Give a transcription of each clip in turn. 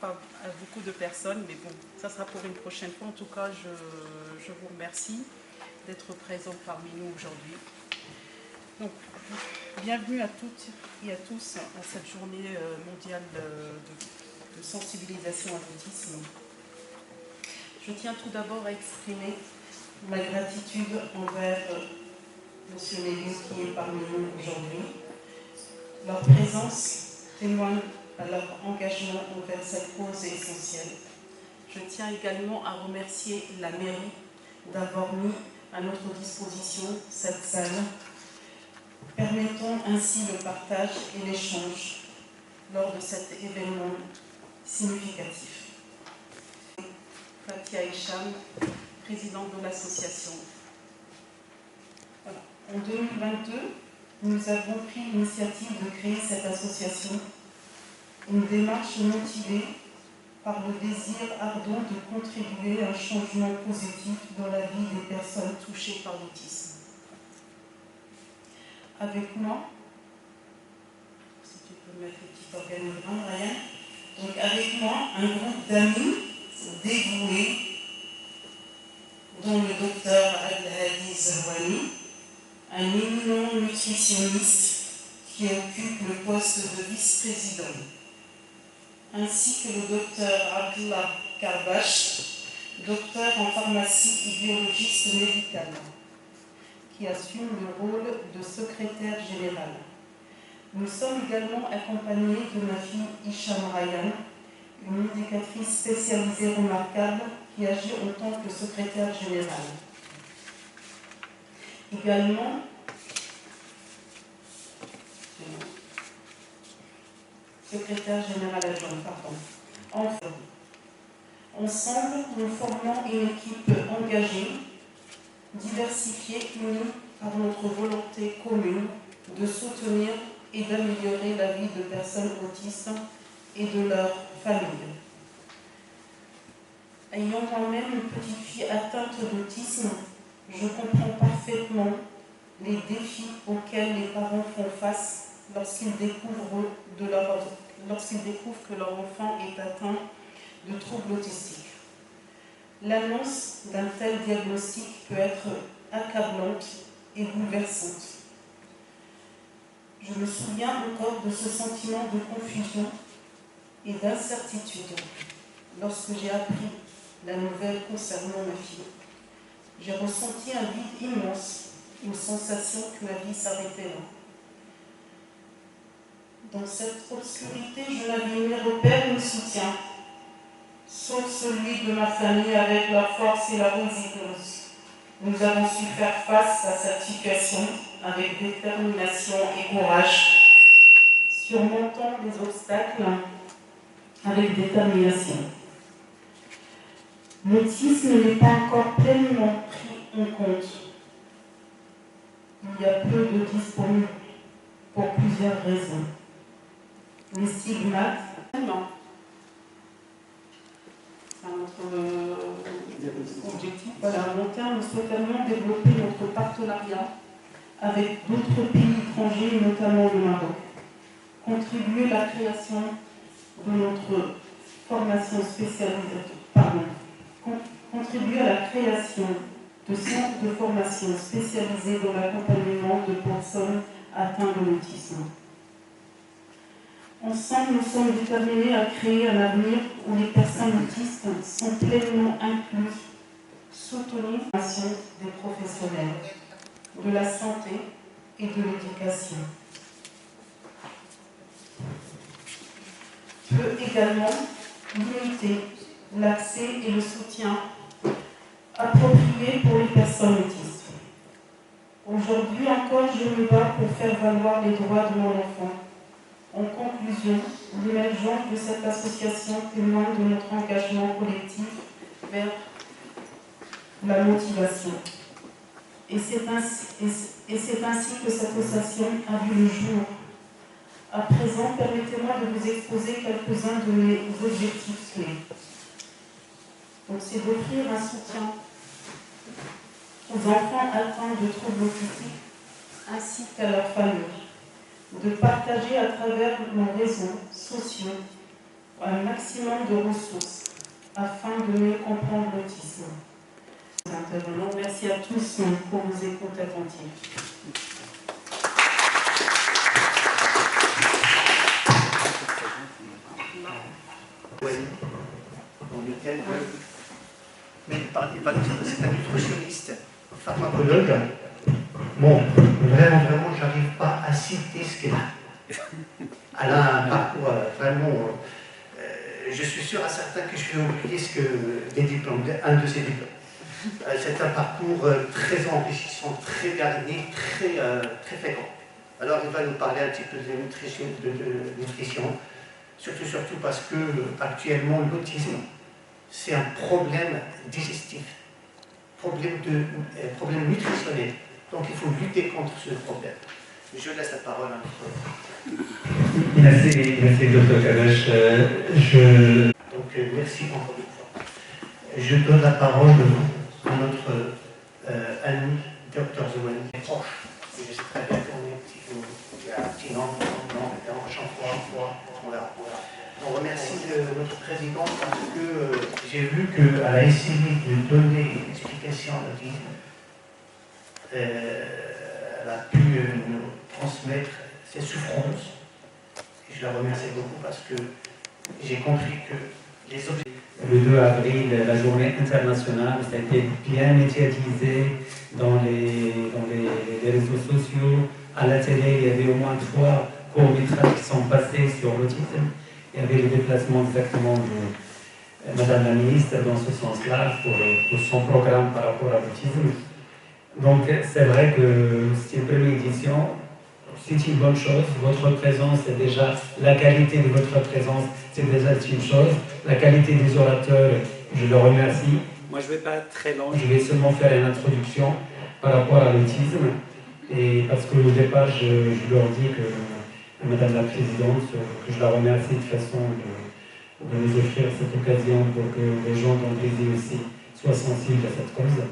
pas à beaucoup de personnes, mais bon, ça sera pour une prochaine fois. En tout cas, je vous remercie d'être présents parmi nous aujourd'hui. Donc, bienvenue à toutes et à tous à cette journée mondiale de sensibilisation à l'autisme. Je tiens tout d'abord à exprimer ma gratitude envers M. Lévy qui est parmi nous aujourd'hui. Leur présence témoigne à leur engagement envers cette cause essentielle. Je tiens également à remercier la mairie d'avoir mis à notre disposition cette salle, permettant ainsi le partage et l'échange lors de cet événement significatif. Fatia Hicham, présidente de l'association. Voilà. En 2022, nous avons pris l'initiative de créer cette association, une démarche motivée par le désir ardent de contribuer à un changement positif dans la vie des personnes touchées par l'autisme. Avec moi, si tu peux mettre le petit organigramme, Ryan. Donc avec moi, un groupe d'amis dévoués, dont le docteur Abdelhadi Zahwani, un éminent nutritionniste qui occupe le poste de vice-président, ainsi que le docteur Abdullah Karbash, docteur en pharmacie et biologiste médical, qui assume le rôle de secrétaire général. Nous sommes également accompagnés de ma fille Hicham Ryan, une éducatrice spécialisée remarquable qui agit en tant que secrétaire général. Également, secrétaire général adjoint, pardon. Enfin, ensemble, nous formons une équipe engagée, diversifiée, unie par notre volonté commune de soutenir et d'améliorer la vie de personnes autistes et de leurs familles. Ayant moi-même une petite fille atteinte d'autisme, je comprends parfaitement les défis auxquels les parents font face lorsqu'ils découvrent que leur enfant est atteint de troubles autistiques. L'annonce d'un tel diagnostic peut être accablante et bouleversante. Je me souviens encore de ce sentiment de confusion et d'incertitude lorsque j'ai appris la nouvelle concernant ma fille. J'ai ressenti un vide immense, une sensation que ma vie s'arrêtait là. Dans cette obscurité, je n'avais ni repère ni soutien, sauf celui de ma famille avec leur force et leur résilience. Nous avons su faire face à cette situation avec détermination et courage, surmontant les obstacles avec détermination. L'autisme n'est pas encore pleinement pris en compte. Il y a peu de disponibles pour plusieurs raisons. Les stigmates, c'est notre objectif. Voilà, à long terme, nous souhaiterions développer notre partenariat avec d'autres pays étrangers, notamment le Maroc. Contribuer à la création de notre formation spécialisée, contribuer à la création de centres de formation spécialisés dans l'accompagnement de personnes atteintes de l'autisme. Ensemble, nous sommes déterminés à créer un avenir où les personnes autistes sont pleinement incluses, soutenues par des professionnels de la santé et de l'éducation. Peut également limiter l'accès et le soutien appropriés pour les personnes autistes. Aujourd'hui encore, je me bats pour faire valoir les droits de mon enfant. En conclusion, l'émergence de cette association témoigne de notre engagement collectif vers la motivation. Et c'est ainsi que cette association a vu le jour. À présent, permettez-moi de vous exposer quelques-uns de mes objectifs clés. Donc, c'est d'offrir un soutien aux enfants atteints de troubles autistiques ainsi qu'à leurs familles, de partager à travers nos réseaux sociaux un maximum de ressources afin de mieux comprendre l'autisme. Intervenants, merci à tous pour vos écoutes attentives. Dans lequel mais il va dire que c'est un nutritionniste, pharmacologue. Bon, vraiment, j'arrive pas à citer ce qu'elle a. Elle a un parcours vraiment. Je suis sûr à certains que je vais oublier les diplômes, un de ses diplômes. C'est un parcours très enrichissant, très garni, très fécond. Alors, il va nous parler un petit peu de nutrition, surtout parce que actuellement, l'autisme, c'est un problème digestif, problème nutritionnel. Donc, il faut lutter contre ce problème. Je laisse la parole à notre... Merci, Dr. Kadash. Donc, merci encore une fois. Je donne la parole à notre ami, Dr. Zouani, proche. Je sais très bien qu'on est il y a un petit nom, on verra. On remercie notre présidente parce que j'ai vu qu'elle a essayé de donner une explication à l'autisme. Elle a pu nous transmettre ses souffrances. Et je la remercie beaucoup parce que j'ai compris que les objectifs... Le 2 avril, la journée internationale, ça a été bien médiatisé dans les réseaux sociaux. À la télé, il y avait au moins 3 courts-métrages qui sont passés sur l'autisme. Il y avait le déplacement exactement de Madame la ministre dans ce sens-là pour son programme par rapport à l'autisme. Donc c'est vrai que c'est une première édition, c'est une bonne chose. Votre présence, c'est déjà la qualité de votre présence, c'est déjà une chose. La qualité des orateurs, je le remercie. Moi, je ne vais pas être très long, je vais seulement faire une introduction par rapport à l'autisme. Et parce qu'au départ, je leur dis que Madame la Présidente, que je la remercie de façon de nous offrir cette occasion pour que les gens d'Andrézy aussi soient sensibles à cette cause.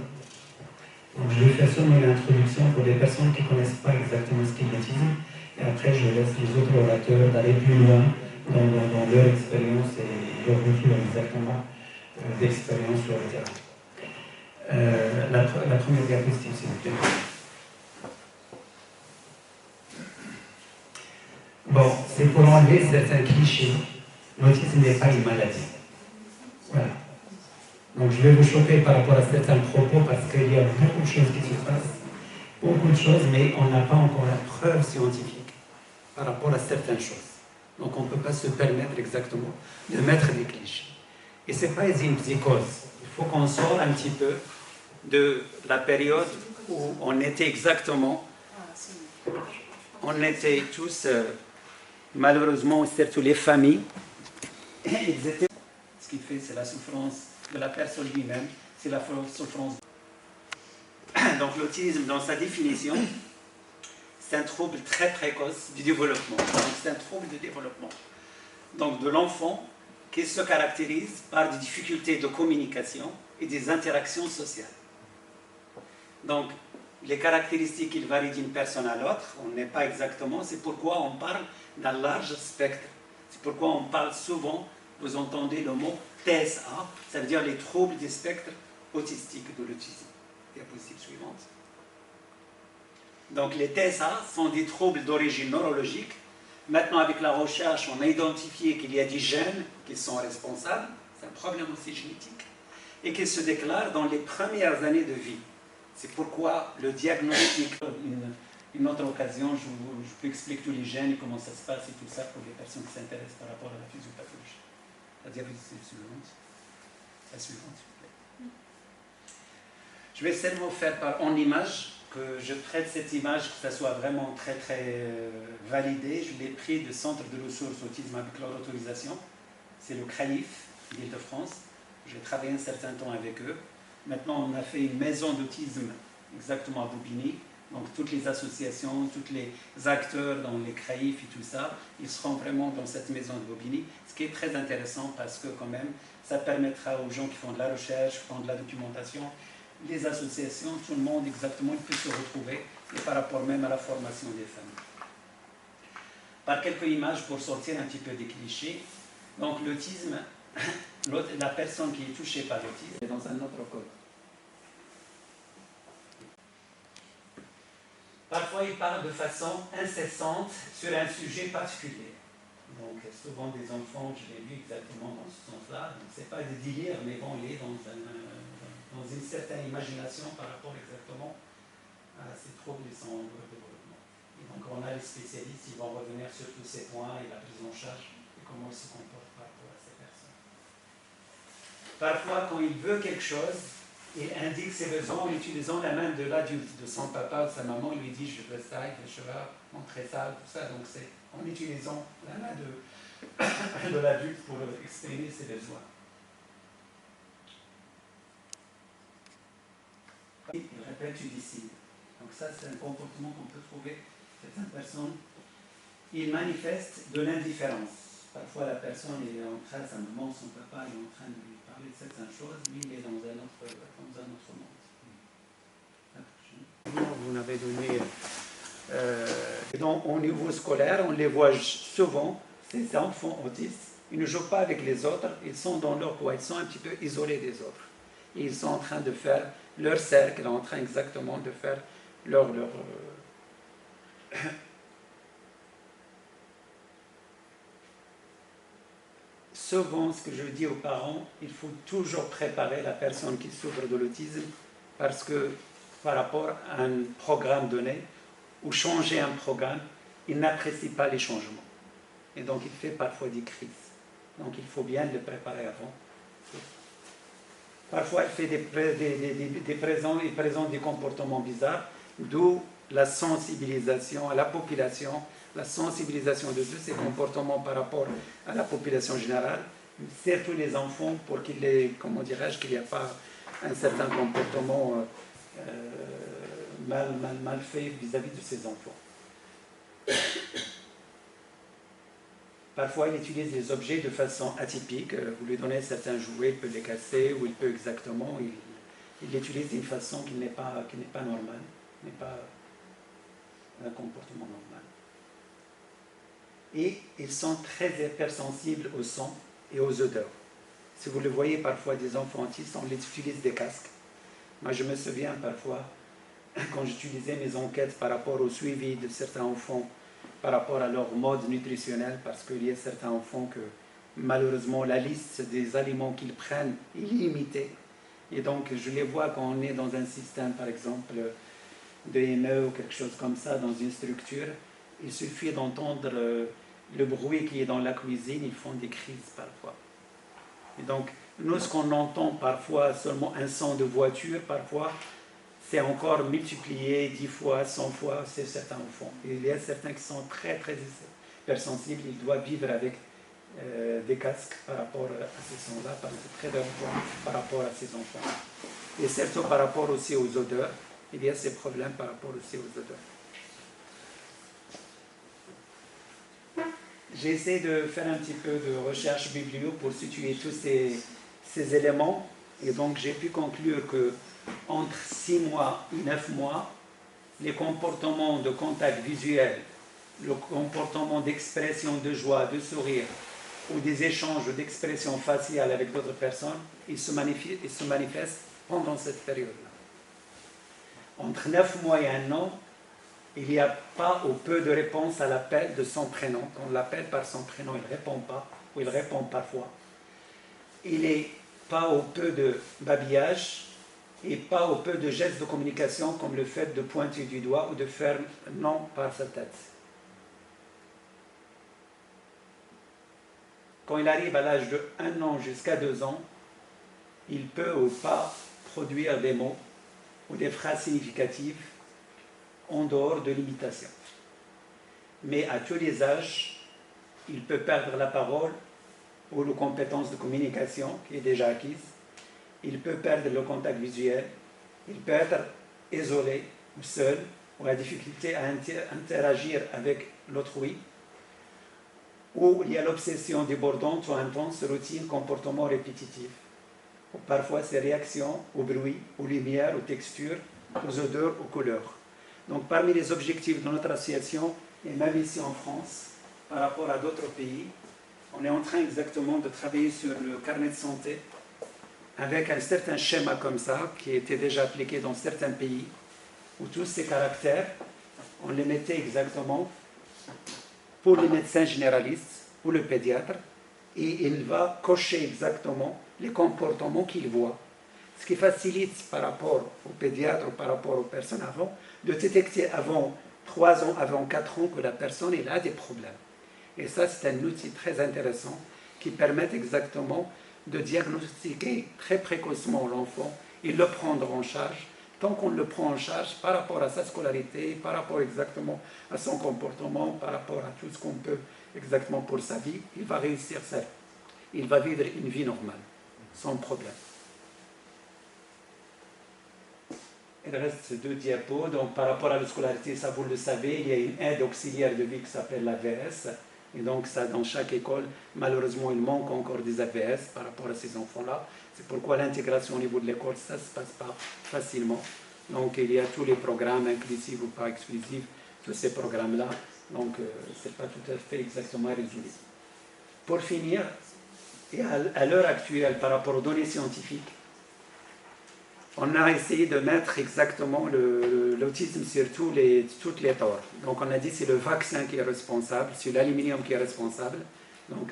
Donc, je vais faire seulement une introduction pour les personnes qui ne connaissent pas exactement ce qu'est l'autisme. Et après, je laisse les autres orateurs d'aller plus loin dans leur expérience et leur retour exactement d'expérience sur le terrain. La première diapositive, s'il vous plaît. Bon, c'est pour enlever certains clichés. L'autisme n'est pas une maladie. Voilà. Donc je vais vous choquer par rapport à certains propos parce qu'il y a beaucoup de choses qui se passent. Beaucoup de choses, mais on n'a pas encore la preuve scientifique par rapport à certaines choses. Donc on ne peut pas se permettre exactement de mettre des clichés. Et ce n'est pas une psychose. Il faut qu'on sorte un petit peu de la période où on était exactement... On était tous... malheureusement, surtout les familles, ce qui fait, c'est la souffrance de la personne lui-même, c'est la souffrance. Donc l'autisme, dans sa définition, c'est un trouble très précoce du développement. Donc c'est un trouble de développement. Donc de l'enfant qui se caractérise par des difficultés de communication et des interactions sociales. Donc les caractéristiques, ils varient d'une personne à l'autre, on n'est pas exactement, c'est pourquoi on parle d'un large spectre. C'est pourquoi on parle souvent, vous entendez le mot TSA, ça veut dire les troubles du spectre autistique de l'autisme. Diapositive suivante. Donc les TSA sont des troubles d'origine neurologique. Maintenant, avec la recherche, on a identifié qu'il y a des gènes qui sont responsables, c'est un problème aussi génétique, et qui se déclarent dans les premières années de vie. C'est pourquoi le diagnostic, une autre occasion, je peux expliquer tous les gènes et comment ça se passe et tout ça pour les personnes qui s'intéressent par rapport à la physiopathologie. La diapositive suivante. La suivante, s'il vous plaît. Je vais seulement faire en image, que je traite cette image, que ça soit vraiment très validé. Je l'ai pris du Centre de ressources autisme avec leur autorisation. C'est le CRAIF d'Île-de-France. J'ai travaillé un certain temps avec eux. Maintenant, on a fait une maison d'autisme exactement à Bobigny. Donc, toutes les associations, tous les acteurs dans les CRAIF et tout ça, ils seront vraiment dans cette maison de Bobigny. Ce qui est très intéressant parce que, quand même, ça permettra aux gens qui font de la recherche, qui font de la documentation, les associations, tout le monde exactement, il peut se retrouver, et par rapport même à la formation des familles. Par quelques images pour sortir un petit peu des clichés, Donc l'autisme, la personne qui est touchée par l'autisme est dans un autre code. Parfois, il parle de façon incessante sur un sujet particulier. Donc, souvent des enfants, je l'ai vu exactement dans ce sens-là. Ce n'est pas des délires, mais bon, il est dans une certaine imagination par rapport exactement à ces troubles et son développement. Et donc, on a les spécialistes, ils vont revenir sur tous ces points et la prise en charge et comment ils se comportent par rapport à ces personnes. Parfois, quand il veut quelque chose, il indique ses besoins en utilisant la main de l'adulte, de son papa ou de sa maman. Il lui dit je veux ça, je veux montrer ça, tout ça. Donc c'est en utilisant la main de l'adulte pour exprimer ses besoins. Il répète, tu décides. Donc ça, c'est un comportement qu'on peut trouver chez certaines personnes. Il manifeste de l'indifférence. Parfois, la personne est en train, sa maman, son papa est en train de lui parler de certaines choses, lui, il est dans un autre monde. Vous m'avez donné... au niveau scolaire, on les voit souvent, ces enfants autistes, ils ne jouent pas avec les autres, ils sont dans leur coin, ils sont un petit peu isolés des autres. Et ils sont en train de faire leur cercle, en train exactement de faire leur Souvent, ce que je dis aux parents, il faut toujours préparer la personne qui souffre de l'autisme parce que par rapport à un programme donné ou changer un programme, il n'apprécie pas les changements. Et donc, il fait parfois des crises. Donc, il faut bien le préparer avant. Parfois, il présente des comportements bizarres, d'où la sensibilisation à la population, la sensibilisation de tous ces comportements par rapport à la population générale, surtout les enfants, pour qu'il n'y a pas un certain comportement mal fait vis-à-vis de ces enfants. Parfois, il utilise les objets de façon atypique. Vous lui donnez certains jouets, il peut les casser, ou il peut exactement... Il l'utilise d'une façon qui n'est pas normale, n'est pas un comportement normal. Et ils sont très hypersensibles au son et aux odeurs. Si vous le voyez parfois des enfants autistes, on les utilise des casques. Moi, je me souviens parfois, quand j'utilisais mes enquêtes par rapport au suivi de certains enfants, par rapport à leur mode nutritionnel, parce qu'il y a certains enfants que, malheureusement, la liste des aliments qu'ils prennent est limitée. Et donc, je les vois quand on est dans un système, par exemple, de ME ou quelque chose comme ça, dans une structure, il suffit d'entendre le bruit qui est dans la cuisine, ils font des crises parfois. Et donc, nous, ce qu'on entend parfois, seulement un son de voiture, parfois, c'est encore multiplié 10 fois, 100 fois, c'est certains enfants. Et il y a certains qui sont très, très hypersensibles, ils doivent vivre avec des casques par rapport à ces sons-là, parce que c'est très important par rapport à ces enfants. Et surtout par rapport aussi aux odeurs, il y a ces problèmes par rapport aussi aux odeurs. J'ai essayé de faire un petit peu de recherche biblio pour situer tous ces éléments, et donc j'ai pu conclure que entre 6 mois et 9 mois, les comportements de contact visuel, le comportement d'expression de joie, de sourire, ou des échanges d'expression faciale avec d'autres personnes, ils se manifestent pendant cette période-là. Entre 9 mois et 1 an, il n'y a pas ou peu de réponse à l'appel de son prénom. Quand on l'appelle par son prénom, il ne répond pas, ou il répond parfois. Il n'est pas ou peu de babillage, et pas ou peu de gestes de communication comme le fait de pointer du doigt ou de faire non par sa tête. Quand il arrive à l'âge de 1 an jusqu'à 2 ans, il peut ou pas produire des mots ou des phrases significatives en dehors de l'imitation. Mais à tous les âges, il peut perdre la parole ou les compétences de communication qui est déjà acquise. Il peut perdre le contact visuel, il peut être isolé ou seul, ou la difficulté à interagir avec l'autrui, ou il y a l'obsession débordante ou intense, routine, comportement répétitif, ou parfois ces réactions au bruit, aux lumières, aux textures, aux odeurs, aux couleurs. Donc parmi les objectifs de notre association, et même ici en France, par rapport à d'autres pays, On est en train exactement de travailler sur le carnet de santé avec un certain schéma comme ça, qui était déjà appliqué dans certains pays, où tous ces caractères, on les mettait exactement pour les médecins généralistes ou le pédiatre, et il va cocher exactement les comportements qu'il voit. Ce qui facilite par rapport au pédiatre ou par rapport aux personnes avant, de détecter avant 3 ans, avant 4 ans que la personne elle a des problèmes. Et ça, c'est un outil très intéressant qui permet exactement de diagnostiquer très précocement l'enfant et le prendre en charge. Tant qu'on le prend en charge par rapport à sa scolarité, par rapport exactement à son comportement, par rapport à tout ce qu'on peut exactement pour sa vie, il va réussir ça. Il va vivre une vie normale, sans problème. Il reste 2 diapos. Donc, par rapport à la scolarité, ça vous le savez, il y a une aide auxiliaire de vie qui s'appelle l'AVS. Et donc, ça, dans chaque école, malheureusement, il manque encore des AVS par rapport à ces enfants-là. C'est pourquoi l'intégration au niveau de l'école, ça ne se passe pas facilement. Donc, il y a tous les programmes inclusifs ou pas exclusifs, tous ces programmes-là. Donc, ce n'est pas tout à fait exactement résolu. Pour finir, et à l'heure actuelle, par rapport aux données scientifiques, on a essayé de mettre exactement l'autisme sur toutes les torts. Donc on a dit c'est le vaccin qui est responsable, c'est l'aluminium qui est responsable. Donc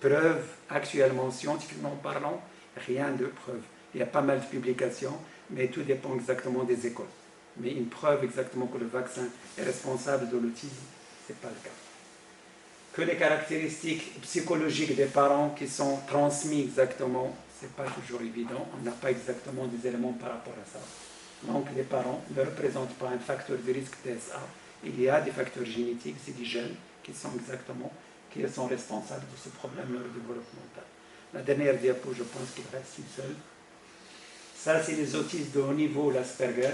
preuve actuellement, scientifiquement parlant, rien de preuve. Il y a pas mal de publications, mais tout dépend exactement des écoles. Mais une preuve exactement que le vaccin est responsable de l'autisme, ce n'est pas le cas. Que les caractéristiques psychologiques des parents qui sont transmises exactement, ce n'est pas toujours évident, on n'a pas exactement des éléments par rapport à ça. Donc les parents ne représentent pas un facteur de risque TSA. Il y a des facteurs génétiques, c'est des gènes qui sont responsables de ce problème neurodéveloppemental. La dernière diapo, je pense qu'il reste une seule. Ça, c'est les autistes de haut niveau, l'Asperger.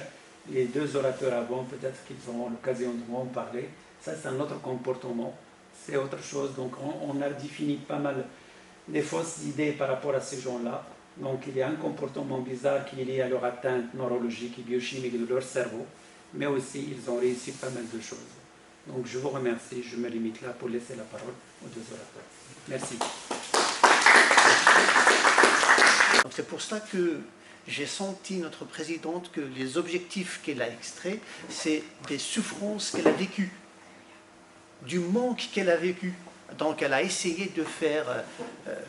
Les 2 orateurs avant, peut-être qu'ils auront l'occasion de m'en parler. Ça, c'est un autre comportement. C'est autre chose. Donc, on a défini pas mal des fausses idées par rapport à ces gens-là. Donc, il y a un comportement bizarre qui est lié à leur atteinte neurologique et biochimique de leur cerveau, mais aussi, ils ont réussi pas mal de choses. Donc, je vous remercie. Je me limite là pour laisser la parole aux 2 orateurs. Merci. C'est pour cela que j'ai senti notre présidente que les objectifs qu'elle a extraits, c'est des souffrances qu'elle a vécues, du manque qu'elle a vécu. Donc elle a essayé de faire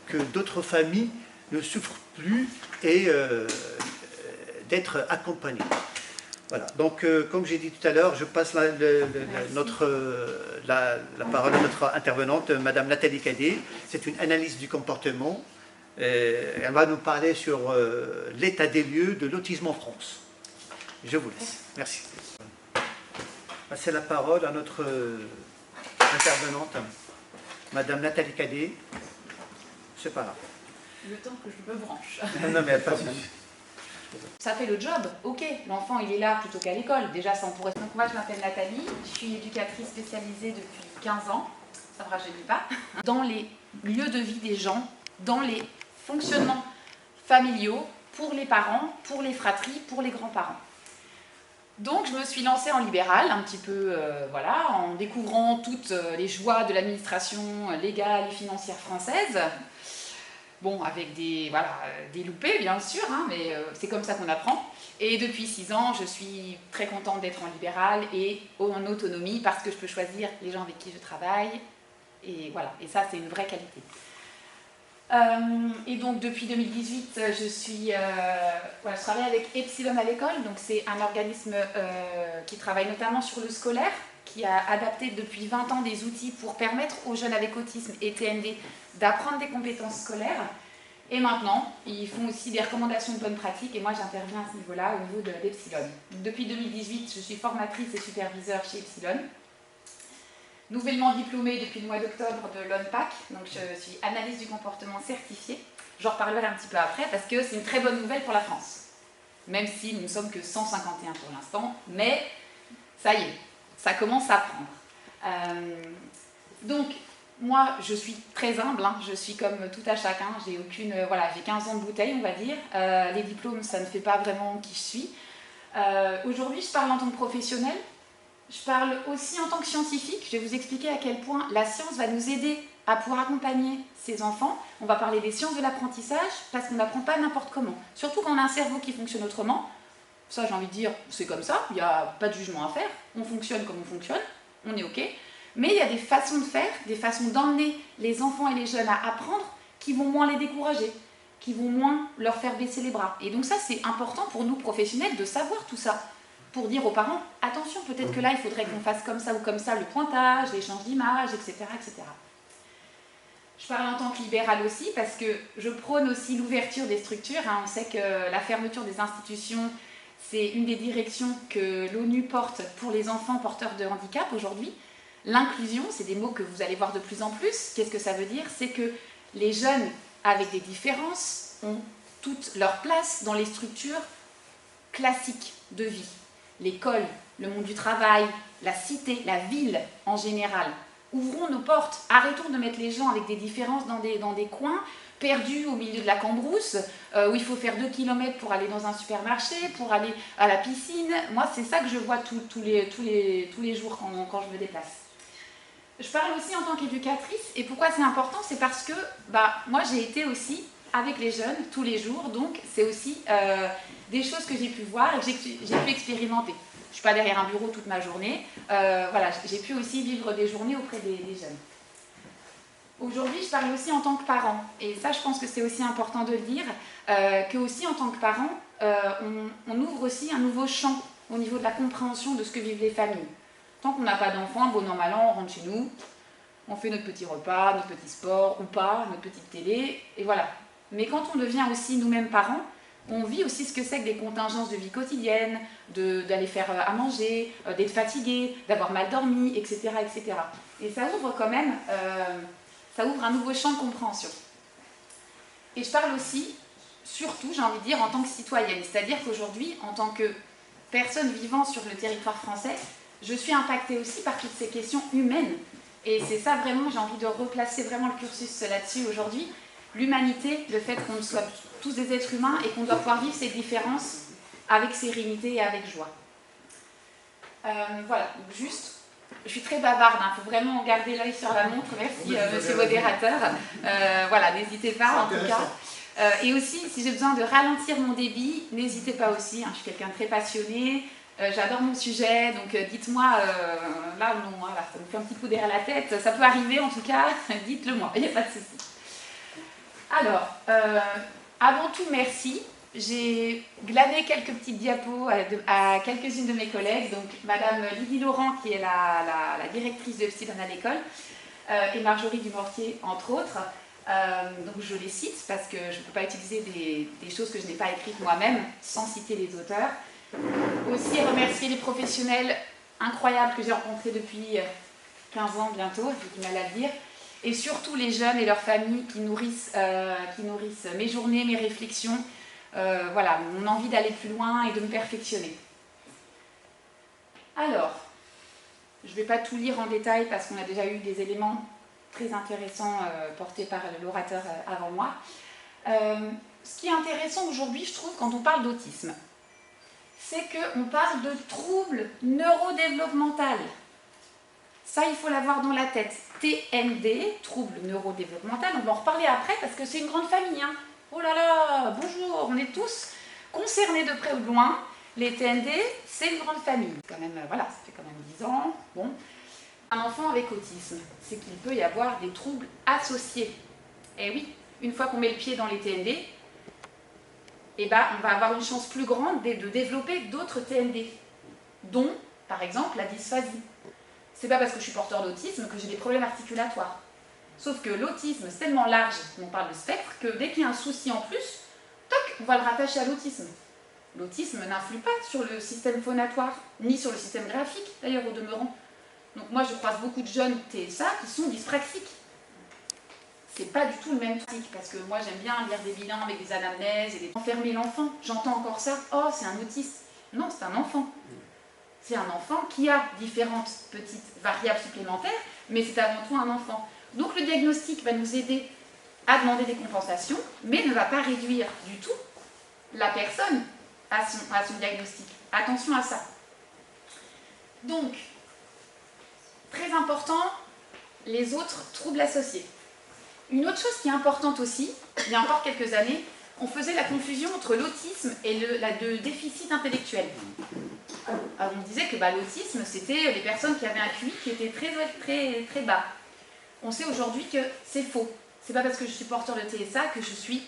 que d'autres familles ne souffrent plus et d'être accompagnées. Voilà. Donc comme j'ai dit tout à l'heure, je passe la parole à notre intervenante, Madame Nathalie Cadet. C'est une analyse du comportement. Elle va nous parler sur l'état des lieux de l'autisme en France. Je vous laisse. Merci. Passer la parole à notre intervenante, Madame Nathalie Cadet. C'est pas grave. Le temps que je me branche. Non, mais pas de... Ça fait le job, ok, l'enfant il est là plutôt qu'à l'école, déjà ça on pourrait... Donc moi je m'appelle Nathalie, je suis éducatrice spécialisée depuis 15 ans, ça ne me rajeunit pas, dans les lieux de vie des gens, dans les fonctionnements familiaux, pour les parents, pour les fratries, pour les grands-parents. Donc je me suis lancée en libéral, un petit peu, voilà, en découvrant toutes les joies de l'administration légale et financière française. Bon, avec des loupés, bien sûr, hein, mais c'est comme ça qu'on apprend. Et depuis 6 ans, je suis très contente d'être en libéral et en autonomie parce que je peux choisir les gens avec qui je travaille. Et voilà, et ça, c'est une vraie qualité. Et donc, depuis 2018, je travaille avec Epsilon à l'école. Donc, c'est un organisme qui travaille notamment sur le scolaire, qui a adapté depuis 20 ans des outils pour permettre aux jeunes avec autisme et TND d'apprendre des compétences scolaires. Et maintenant, ils font aussi des recommandations de bonnes pratiques et moi j'interviens à ce niveau-là, au niveau de l'Epsilon. Depuis 2018, je suis formatrice et superviseure chez Epsilon. Nouvellement diplômée depuis le mois d'octobre de l'ONPAC, donc je suis analyste du comportement certifiée. J'en reparlerai un petit peu après parce que c'est une très bonne nouvelle pour la France. Même si nous ne sommes que 151 pour l'instant, mais ça y est. Ça commence à prendre. Donc, moi, je suis très humble, hein, je suis comme tout à chacun, j'ai 15 ans de bouteille, on va dire. Les diplômes, ça ne fait pas vraiment qui je suis. Aujourd'hui, je parle en tant que professionnelle. Je parle aussi en tant que scientifique. Je vais vous expliquer à quel point la science va nous aider à pouvoir accompagner ces enfants. On va parler des sciences de l'apprentissage parce qu'on n'apprend pas n'importe comment. Surtout quand on a un cerveau qui fonctionne autrement. Ça, j'ai envie de dire, c'est comme ça, il n'y a pas de jugement à faire. On fonctionne comme on fonctionne, on est OK. Mais il y a des façons de faire, des façons d'emmener les enfants et les jeunes à apprendre qui vont moins les décourager, qui vont moins leur faire baisser les bras. Et donc ça, c'est important pour nous professionnels de savoir tout ça. Pour dire aux parents, attention, peut-être que là, il faudrait qu'on fasse comme ça ou comme ça le pointage, l'échange d'images, etc., etc. Je parle en tant que libérale aussi parce que je prône aussi l'ouverture des structures. On sait que la fermeture des institutions, c'est une des directions que l'ONU porte pour les enfants porteurs de handicap aujourd'hui. L'inclusion, c'est des mots que vous allez voir de plus en plus. Qu'est-ce que ça veut dire? C'est que les jeunes avec des différences ont toute leur place dans les structures classiques de vie. L'école, le monde du travail, la cité, la ville en général. Ouvrons nos portes, arrêtons de mettre les gens avec des différences dans des coins, perdus au milieu de la cambrousse, où il faut faire 2 km pour aller dans un supermarché, pour aller à la piscine. Moi, c'est ça que je vois tous les jours quand je me déplace. Je parle aussi en tant qu'éducatrice, et pourquoi c'est important? C'est parce que moi, j'ai été aussi avec les jeunes tous les jours, donc c'est aussi des choses que j'ai pu voir et que j'ai pu expérimenter. Je ne suis pas derrière un bureau toute ma journée, voilà, j'ai pu aussi vivre des journées auprès des jeunes. Aujourd'hui, je parle aussi en tant que parent, et ça, je pense que c'est aussi important de le dire, que aussi en tant que parent, on ouvre aussi un nouveau champ au niveau de la compréhension de ce que vivent les familles. Tant qu'on n'a pas d'enfants, bon an, mal an, on rentre chez nous, on fait notre petit repas, notre petit sport, ou pas, notre petite télé, et voilà. Mais quand on devient aussi nous-mêmes parents, on vit aussi ce que c'est que des contingences de vie quotidienne, d'aller faire à manger, d'être fatigué, d'avoir mal dormi, etc., etc. Et ça ouvre quand même, ça ouvre un nouveau champ de compréhension. Et je parle aussi, surtout, j'ai envie de dire, en tant que citoyenne. C'est-à-dire qu'aujourd'hui, en tant que personne vivant sur le territoire français, je suis impactée aussi par toutes ces questions humaines. Et c'est ça vraiment, j'ai envie de replacer vraiment le cursus là-dessus aujourd'hui. L'humanité, le fait qu'on soit tous des êtres humains et qu'on doit pouvoir vivre ces différences avec sérénité et avec joie. Voilà, donc juste, je suis très bavarde, il faut vraiment garder l'œil sur la montre, merci monsieur modérateur. Voilà, n'hésitez pas en tout cas. Et aussi, si j'ai besoin de ralentir mon débit, n'hésitez pas aussi, je suis quelqu'un de très passionné, j'adore mon sujet, donc dites-moi, là ou non, voilà, ça me fait un petit coup derrière la tête, ça peut arriver en tout cas, dites-le moi, il n'y a pas de souci. Alors, avant tout, merci. J'ai glané quelques petites diapos à quelques-unes de mes collègues, donc Madame Lydie Laurent, qui est la directrice de Epsilon à l'école, et Marjorie Dumortier, entre autres. Donc je les cite parce que je ne peux pas utiliser des choses que je n'ai pas écrites moi-même sans citer les auteurs. Aussi remercier les professionnels incroyables que j'ai rencontrés depuis 15 ans bientôt, j'ai du mal à le dire. Et surtout les jeunes et leurs familles qui nourrissent mes journées, mes réflexions, voilà, mon envie d'aller plus loin et de me perfectionner. Alors, je ne vais pas tout lire en détail parce qu'on a déjà eu des éléments très intéressants portés par l'orateur avant moi. Ce qui est intéressant aujourd'hui, je trouve, quand on parle d'autisme, c'est qu'on parle de troubles neurodéveloppemental. Ça, il faut l'avoir dans la tête. TND, trouble neurodéveloppemental, on va en reparler après parce que c'est une grande famille. Oh là là, bonjour, on est tous concernés de près ou de loin. Les TND, c'est une grande famille. Quand même, voilà, ça fait quand même 10 ans. Bon. Un enfant avec autisme, c'est qu'il peut y avoir des troubles associés. Et oui, une fois qu'on met le pied dans les TND, on va avoir une chance plus grande de développer d'autres TND, dont, par exemple, la dysphasie. C'est pas parce que je suis porteur d'autisme que j'ai des problèmes articulatoires. Sauf que l'autisme, c'est tellement large, on parle de spectre, que dès qu'il y a un souci en plus, toc, on va le rattacher à l'autisme. L'autisme n'influe pas sur le système phonatoire, ni sur le système graphique, d'ailleurs, au demeurant. Donc moi, je croise beaucoup de jeunes TSA qui sont dyspraxiques. C'est pas du tout le même truc, parce que moi, j'aime bien lire des bilans avec des anamnèses et des... Enfermer l'enfant, j'entends encore ça, oh, c'est un autiste. Non, c'est un enfant. C'est un enfant qui a différentes petites variables supplémentaires, mais c'est avant tout un enfant. Donc le diagnostic va nous aider à demander des compensations, mais ne va pas réduire du tout la personne à son diagnostic. Attention à ça. Donc, Très important, les autres troubles associés. Une autre chose qui est importante aussi, il y a encore quelques années, on faisait la confusion entre l'autisme et le déficit intellectuel. Alors, on disait que l'autisme, c'était les personnes qui avaient un QI qui était très bas. On sait aujourd'hui que c'est faux. C'est pas parce que je suis porteur de TSA que je suis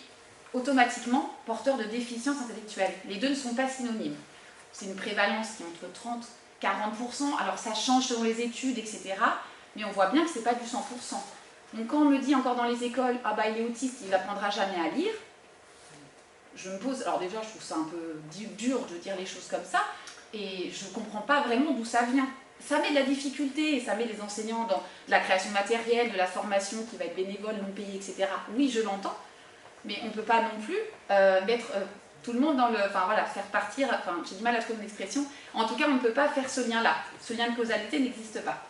automatiquement porteur de déficience intellectuelle. Les deux ne sont pas synonymes. C'est une prévalence qui est entre 30 et 40%. Alors ça change selon les études, etc. Mais on voit bien que c'est pas du 100%. Donc quand on me dit encore dans les écoles, ah il est autiste, il n'apprendra jamais à lire, je me pose, alors déjà je trouve ça un peu dur de dire les choses comme ça, et je ne comprends pas vraiment d'où ça vient. Ça met de la difficulté, et ça met les enseignants dans de la création de matériel, de la formation qui va être bénévole, non payée, etc. Oui, je l'entends, mais on ne peut pas non plus mettre tout le monde dans le... Enfin voilà, faire partir... Enfin, j'ai du mal à trouver une expression. En tout cas, on ne peut pas faire ce lien-là. Ce lien de causalité n'existe pas.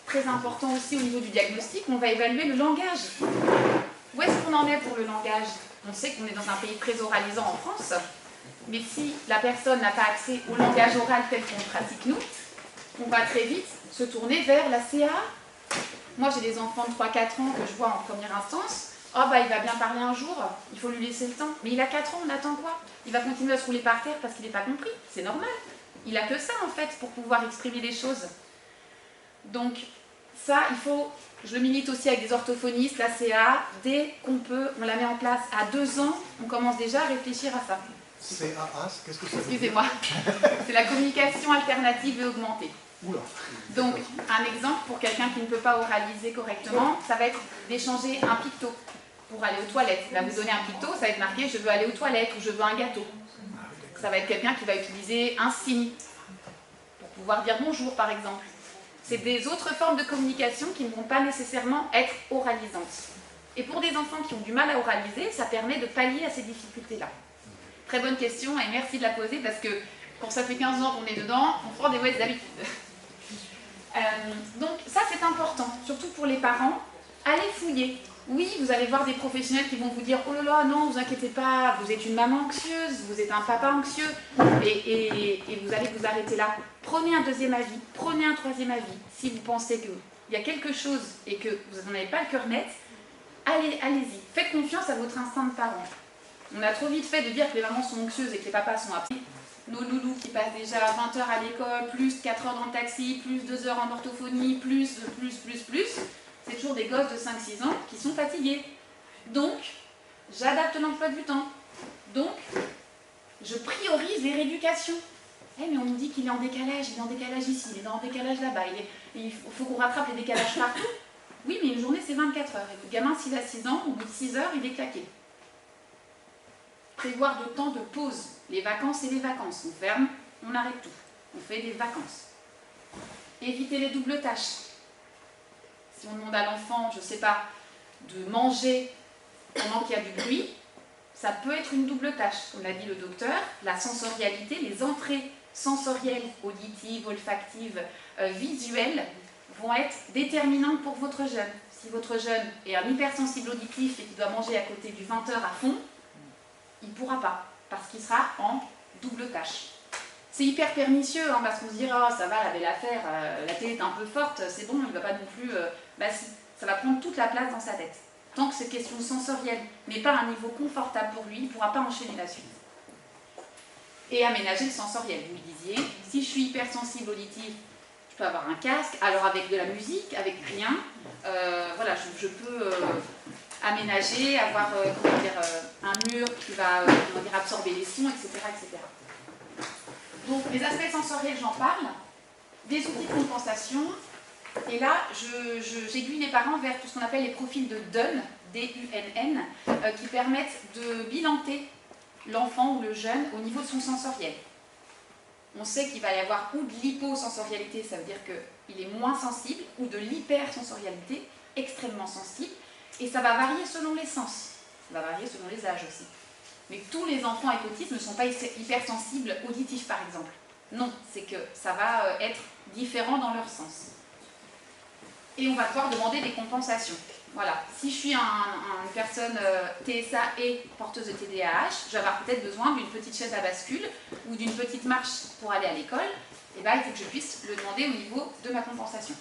Très important aussi au niveau du diagnostic, on va évaluer le langage. Où est-ce qu'on en est pour le langage? On sait qu'on est dans un pays très oralisant en France, mais si la personne n'a pas accès au langage oral tel qu'on le pratique nous, on va très vite se tourner vers la CA. Moi j'ai des enfants de 3-4 ans que je vois en première instance. Oh il va bien parler un jour, il faut lui laisser le temps. Mais il a 4 ans, on attend quoi? Il va continuer à se rouler par terre parce qu'il n'est pas compris, c'est normal. Il n'a que ça en fait pour pouvoir exprimer les choses. Donc ça, il faut, je le milite aussi avec des orthophonistes, la CA, dès qu'on peut, on la met en place à 2 ans, on commence déjà à réfléchir à ça. CAA, qu'est-ce que ça veut dire? Excusez-moi, c'est la communication alternative et augmentée. Oula. Donc, un exemple pour quelqu'un qui ne peut pas oraliser correctement, ça va être d'échanger un picto pour aller aux toilettes. Là, vous donnez un picto, ça va être marqué « je veux aller aux toilettes » ou « je veux un gâteau ». Ça va être quelqu'un qui va utiliser un signe pour pouvoir dire bonjour, par exemple. C'est des autres formes de communication qui ne vont pas nécessairement être oralisantes. Et pour des enfants qui ont du mal à oraliser, ça permet de pallier à ces difficultés-là. Très bonne question et merci de la poser parce que quand ça fait 15 ans qu'on est dedans, on prend des mauvaises habitudes. Donc ça c'est important, surtout pour les parents, allez fouiller. Oui, vous allez voir des professionnels qui vont vous dire « Oh là là, non, vous inquiétez pas, vous êtes une maman anxieuse, vous êtes un papa anxieux. » Et vous allez vous arrêter là. Prenez un deuxième avis, prenez un troisième avis. Si vous pensez qu'il y a quelque chose et que vous n'en avez pas le cœur net, allez-y. Faites confiance à votre instinct de parent. On a trop vite fait de dire que les mamans sont anxieuses et que les papas sont absents. Nos loulous qui passent déjà 20 heures à l'école, plus 4 heures dans le taxi, plus 2 heures en orthophonie, plus, c'est toujours des gosses de 5-6 ans qui sont fatigués. Donc, j'adapte l'emploi du temps. Donc, je priorise les rééducations. Eh mais on me dit qu'il est en décalage, il est en décalage ici, il est en décalage là-bas, il faut qu'on rattrape les décalages partout. Oui, mais une journée c'est 24 heures. Et le gamin, s'il a 6 ans, au bout de 6 heures, il est claqué. Prévoir de temps de pause. Les vacances et les vacances. On ferme, on arrête tout. On fait des vacances. Éviter les doubles tâches. Si on demande à l'enfant, je ne sais pas, de manger pendant qu'il y a du bruit, ça peut être une double tâche. Comme l'a dit le docteur, la sensorialité, les entrées sensorielles, auditives, olfactives, visuelles, vont être déterminantes pour votre jeune. Si votre jeune est un hypersensible auditif et qu'il doit manger à côté du 20 heures à fond, il ne pourra pas, parce qu'il sera en double tâche. C'est hyper pernicieux, hein, parce qu'on se dit « Oh, ça va, la belle affaire, la télé est un peu forte, c'est bon, il ne va pas non plus... si, ça va prendre toute la place dans sa tête. Tant que cette question sensorielle n'est pas à un niveau confortable pour lui, il ne pourra pas enchaîner la suite. Et aménager le sensoriel, vous le disiez. Si je suis hypersensible auditif, je peux avoir un casque, alors avec de la musique, avec rien, voilà, je peux aménager, avoir un mur qui va absorber les sons, etc., etc. Donc les aspects sensoriels, j'en parle, des outils de compensation, et là j'aiguille les parents vers tout ce qu'on appelle les profils de Dunn, D-U-N-N, qui permettent de bilanter l'enfant ou le jeune au niveau de son sensoriel. On sait qu'il va y avoir ou de l'hyposensorialité, ça veut dire qu'il est moins sensible, ou de l'hypersensorialité, extrêmement sensible, et ça va varier selon les sens, ça va varier selon les âges aussi. Mais tous les enfants avec autisme ne sont pas hypersensibles auditifs par exemple. Non, c'est que ça va être différent dans leur sens. Et on va pouvoir demander des compensations. Voilà, si je suis une personne TSA et porteuse de TDAH, je vais avoir peut-être besoin d'une petite chaise à bascule ou d'une petite marche pour aller à l'école. et ben, il faut que je puisse le demander au niveau de ma compensation.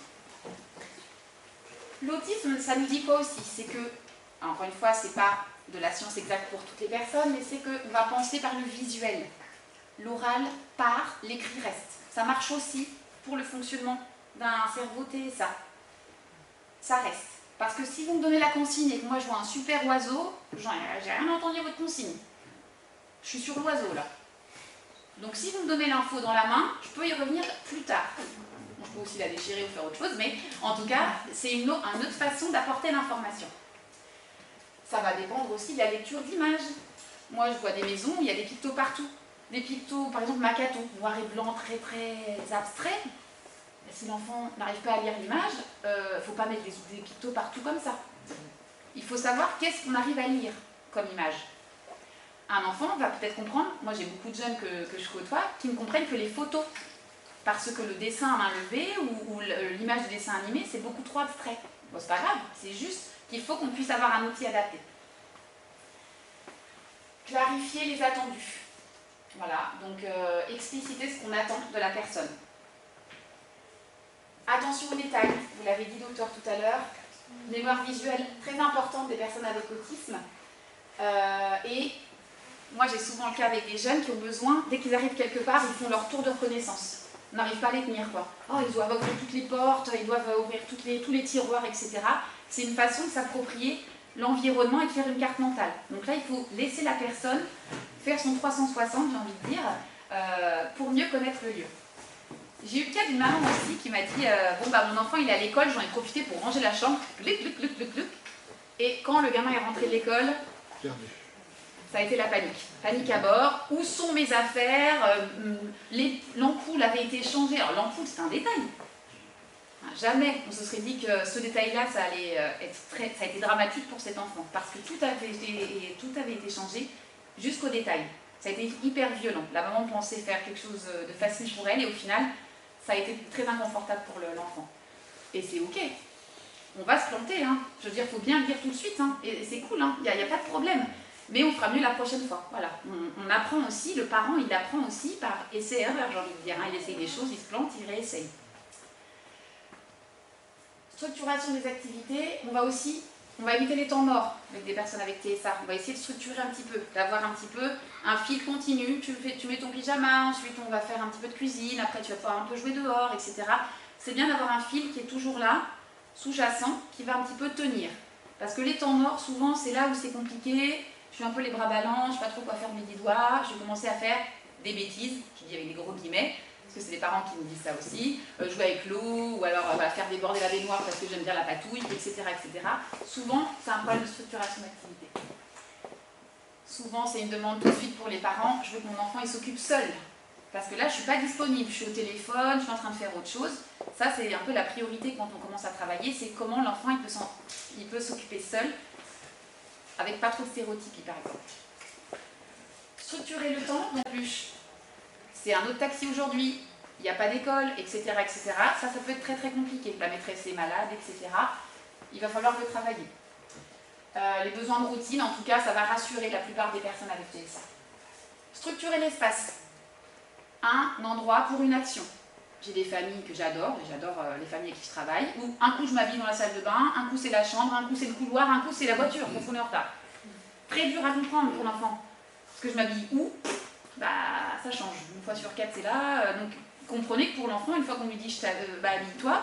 L'autisme, ça nous dit quoi aussi? C'est que, encore une fois, c'est pas de la science exacte pour toutes les personnes, mais c'est qu'on va penser par le visuel. L'oral part, l'écrit reste. Ça marche aussi pour le fonctionnement d'un cerveau TSA. Ça reste. Parce que si vous me donnez la consigne et que moi je vois un super oiseau, j'ai rien entendu à votre consigne. Je suis sur l'oiseau là. Donc si vous me donnez l'info dans la main, je peux y revenir plus tard. Je peux aussi la déchirer ou faire autre chose, mais en tout cas, c'est une autre façon d'apporter l'information. Ça va dépendre aussi de la lecture d'images. Moi, je vois des maisons où il y a des pictos partout. Des pictos, par exemple, Makato, noir et blanc, très très abstrait. Si l'enfant n'arrive pas à lire l'image, il ne faut pas mettre des pictos partout comme ça. Il faut savoir qu'est-ce qu'on arrive à lire comme image. Un enfant va peut-être comprendre, moi j'ai beaucoup de jeunes que je côtoie, qui ne comprennent que les photos. Parce que le dessin à main levée ou l'image de dessin animé, c'est beaucoup trop abstrait. Bon, c'est pas grave, c'est juste qu'il faut qu'on puisse avoir un outil adapté. Clarifier les attendus. Voilà, donc expliciter ce qu'on attend de la personne. Attention aux détails, vous l'avez dit docteur tout à l'heure, mémoire visuelle très importante des personnes avec autisme. Et moi j'ai souvent le cas avec des jeunes qui ont besoin, dès qu'ils arrivent quelque part, ils font leur tour de reconnaissance. On n'arrive pas à les tenir, quoi. Oh, ils doivent ouvrir toutes les portes, ils doivent ouvrir tous les tiroirs, etc. C'est une façon de s'approprier l'environnement et de faire une carte mentale. Donc là, il faut laisser la personne faire son 360, j'ai envie de dire, pour mieux connaître le lieu. J'ai eu le cas d'une maman aussi qui m'a dit bon, bah, mon enfant il est à l'école, j'en ai profité pour ranger la chambre, et quand le gamin est rentré de l'école, ça a été la panique. Panique à bord. Où sont mes affaires? L'ampoule avait été changée. Alors l'ampoule, c'est un détail. Jamais on se serait dit que ce détail-là, ça allait ça a été dramatique pour cet enfant. Parce que tout avait été changé jusqu'au détail. Ça a été hyper violent. La maman pensait faire quelque chose de facile pour elle et au final, ça a été très inconfortable pour l'enfant. Et c'est ok. On va se planter. Hein. Je veux dire, il faut bien le dire tout de suite. Hein. Et c'est cool, il n'y a pas de problème. Mais on fera mieux la prochaine fois. Voilà. On apprend aussi, le parent, il apprend aussi par essai-erreur, j'ai envie de dire. Il essaye des choses, il se plante, il réessaye. Structuration des activités, on va éviter les temps morts avec des personnes avec TSA. On va essayer de structurer un petit peu, d'avoir un petit peu un fil continu. Tu mets ton pyjama, ensuite on va faire un petit peu de cuisine, après tu vas pouvoir un peu jouer dehors, etc. C'est bien d'avoir un fil qui est toujours là, sous-jacent, qui va un petit peu tenir. Parce que les temps morts, souvent, c'est là où c'est compliqué. Je suis un peu les bras ballants, je ne sais pas trop quoi faire de mes 10 doigts, je vais commencer à faire des bêtises, je dis avec des gros guillemets, parce que c'est des parents qui me disent ça aussi, jouer avec l'eau, ou alors faire déborder la baignoire parce que j'aime bien la patouille, etc. etc. Souvent, c'est un problème de structuration d'activité. Souvent, c'est une demande tout de suite pour les parents, je veux que mon enfant il s'occupe seul, parce que là, je ne suis pas disponible, je suis au téléphone, je suis en train de faire autre chose. Ça, c'est un peu la priorité quand on commence à travailler, c'est comment l'enfant il peut s'occuper seul, avec pas trop de stéréotypes, par exemple. Structurer le temps non plus. C'est un autre taxi aujourd'hui, il n'y a pas d'école, etc., etc. Ça peut être très très compliqué. La maîtresse est malade, etc. Il va falloir le travailler. Les besoins de routine, en tout cas, ça va rassurer la plupart des personnes avec TSA. Structurer l'espace. Un endroit pour une action. J'ai des familles que j'adore, et j'adore les familles avec qui je travaille, où un coup je m'habille dans la salle de bain, un coup c'est la chambre, un coup c'est le couloir, un coup c'est la voiture, parce qu'on est en retard. Très dur à comprendre pour l'enfant. Parce que je m'habille où? Bah ça change. Une fois sur 4 c'est là. Donc comprenez que pour l'enfant, une fois qu'on lui dit habille-toi,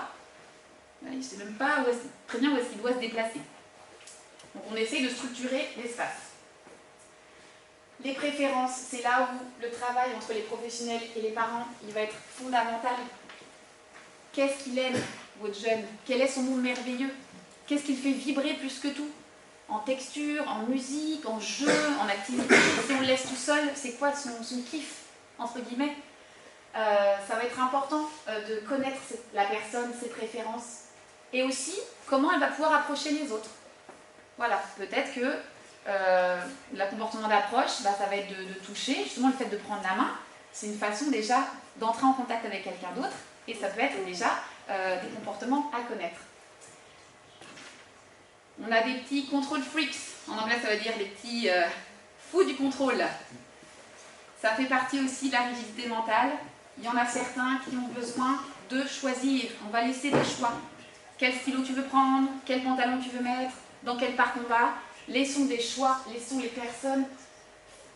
il ne sait même pas très bien où est-ce qu'il doit se déplacer. Donc on essaye de structurer l'espace. Les préférences, c'est là où le travail entre les professionnels et les parents, il va être fondamental. Qu'est-ce qu'il aime, votre jeune? Quel est son monde merveilleux? Qu'est-ce qu'il fait vibrer plus que tout? En texture, en musique, en jeu, en activité. Si on le laisse tout seul, c'est quoi son kiff, entre guillemets? Ça va être important de connaître la personne, ses préférences. Et aussi, comment elle va pouvoir approcher les autres. Voilà, peut-être que le comportement d'approche, ça va être de toucher, justement le fait de prendre la main, c'est une façon déjà d'entrer en contact avec quelqu'un d'autre, et ça peut être déjà des comportements à connaître. On a des petits control freaks, en anglais ça veut dire les petits fous du contrôle. Ça fait partie aussi de la rigidité mentale. Il y en a certains qui ont besoin de choisir. On va laisser des choix. Quel stylo tu veux prendre, quel pantalon tu veux mettre, dans quel parc on va. Laissons des choix, laissons les personnes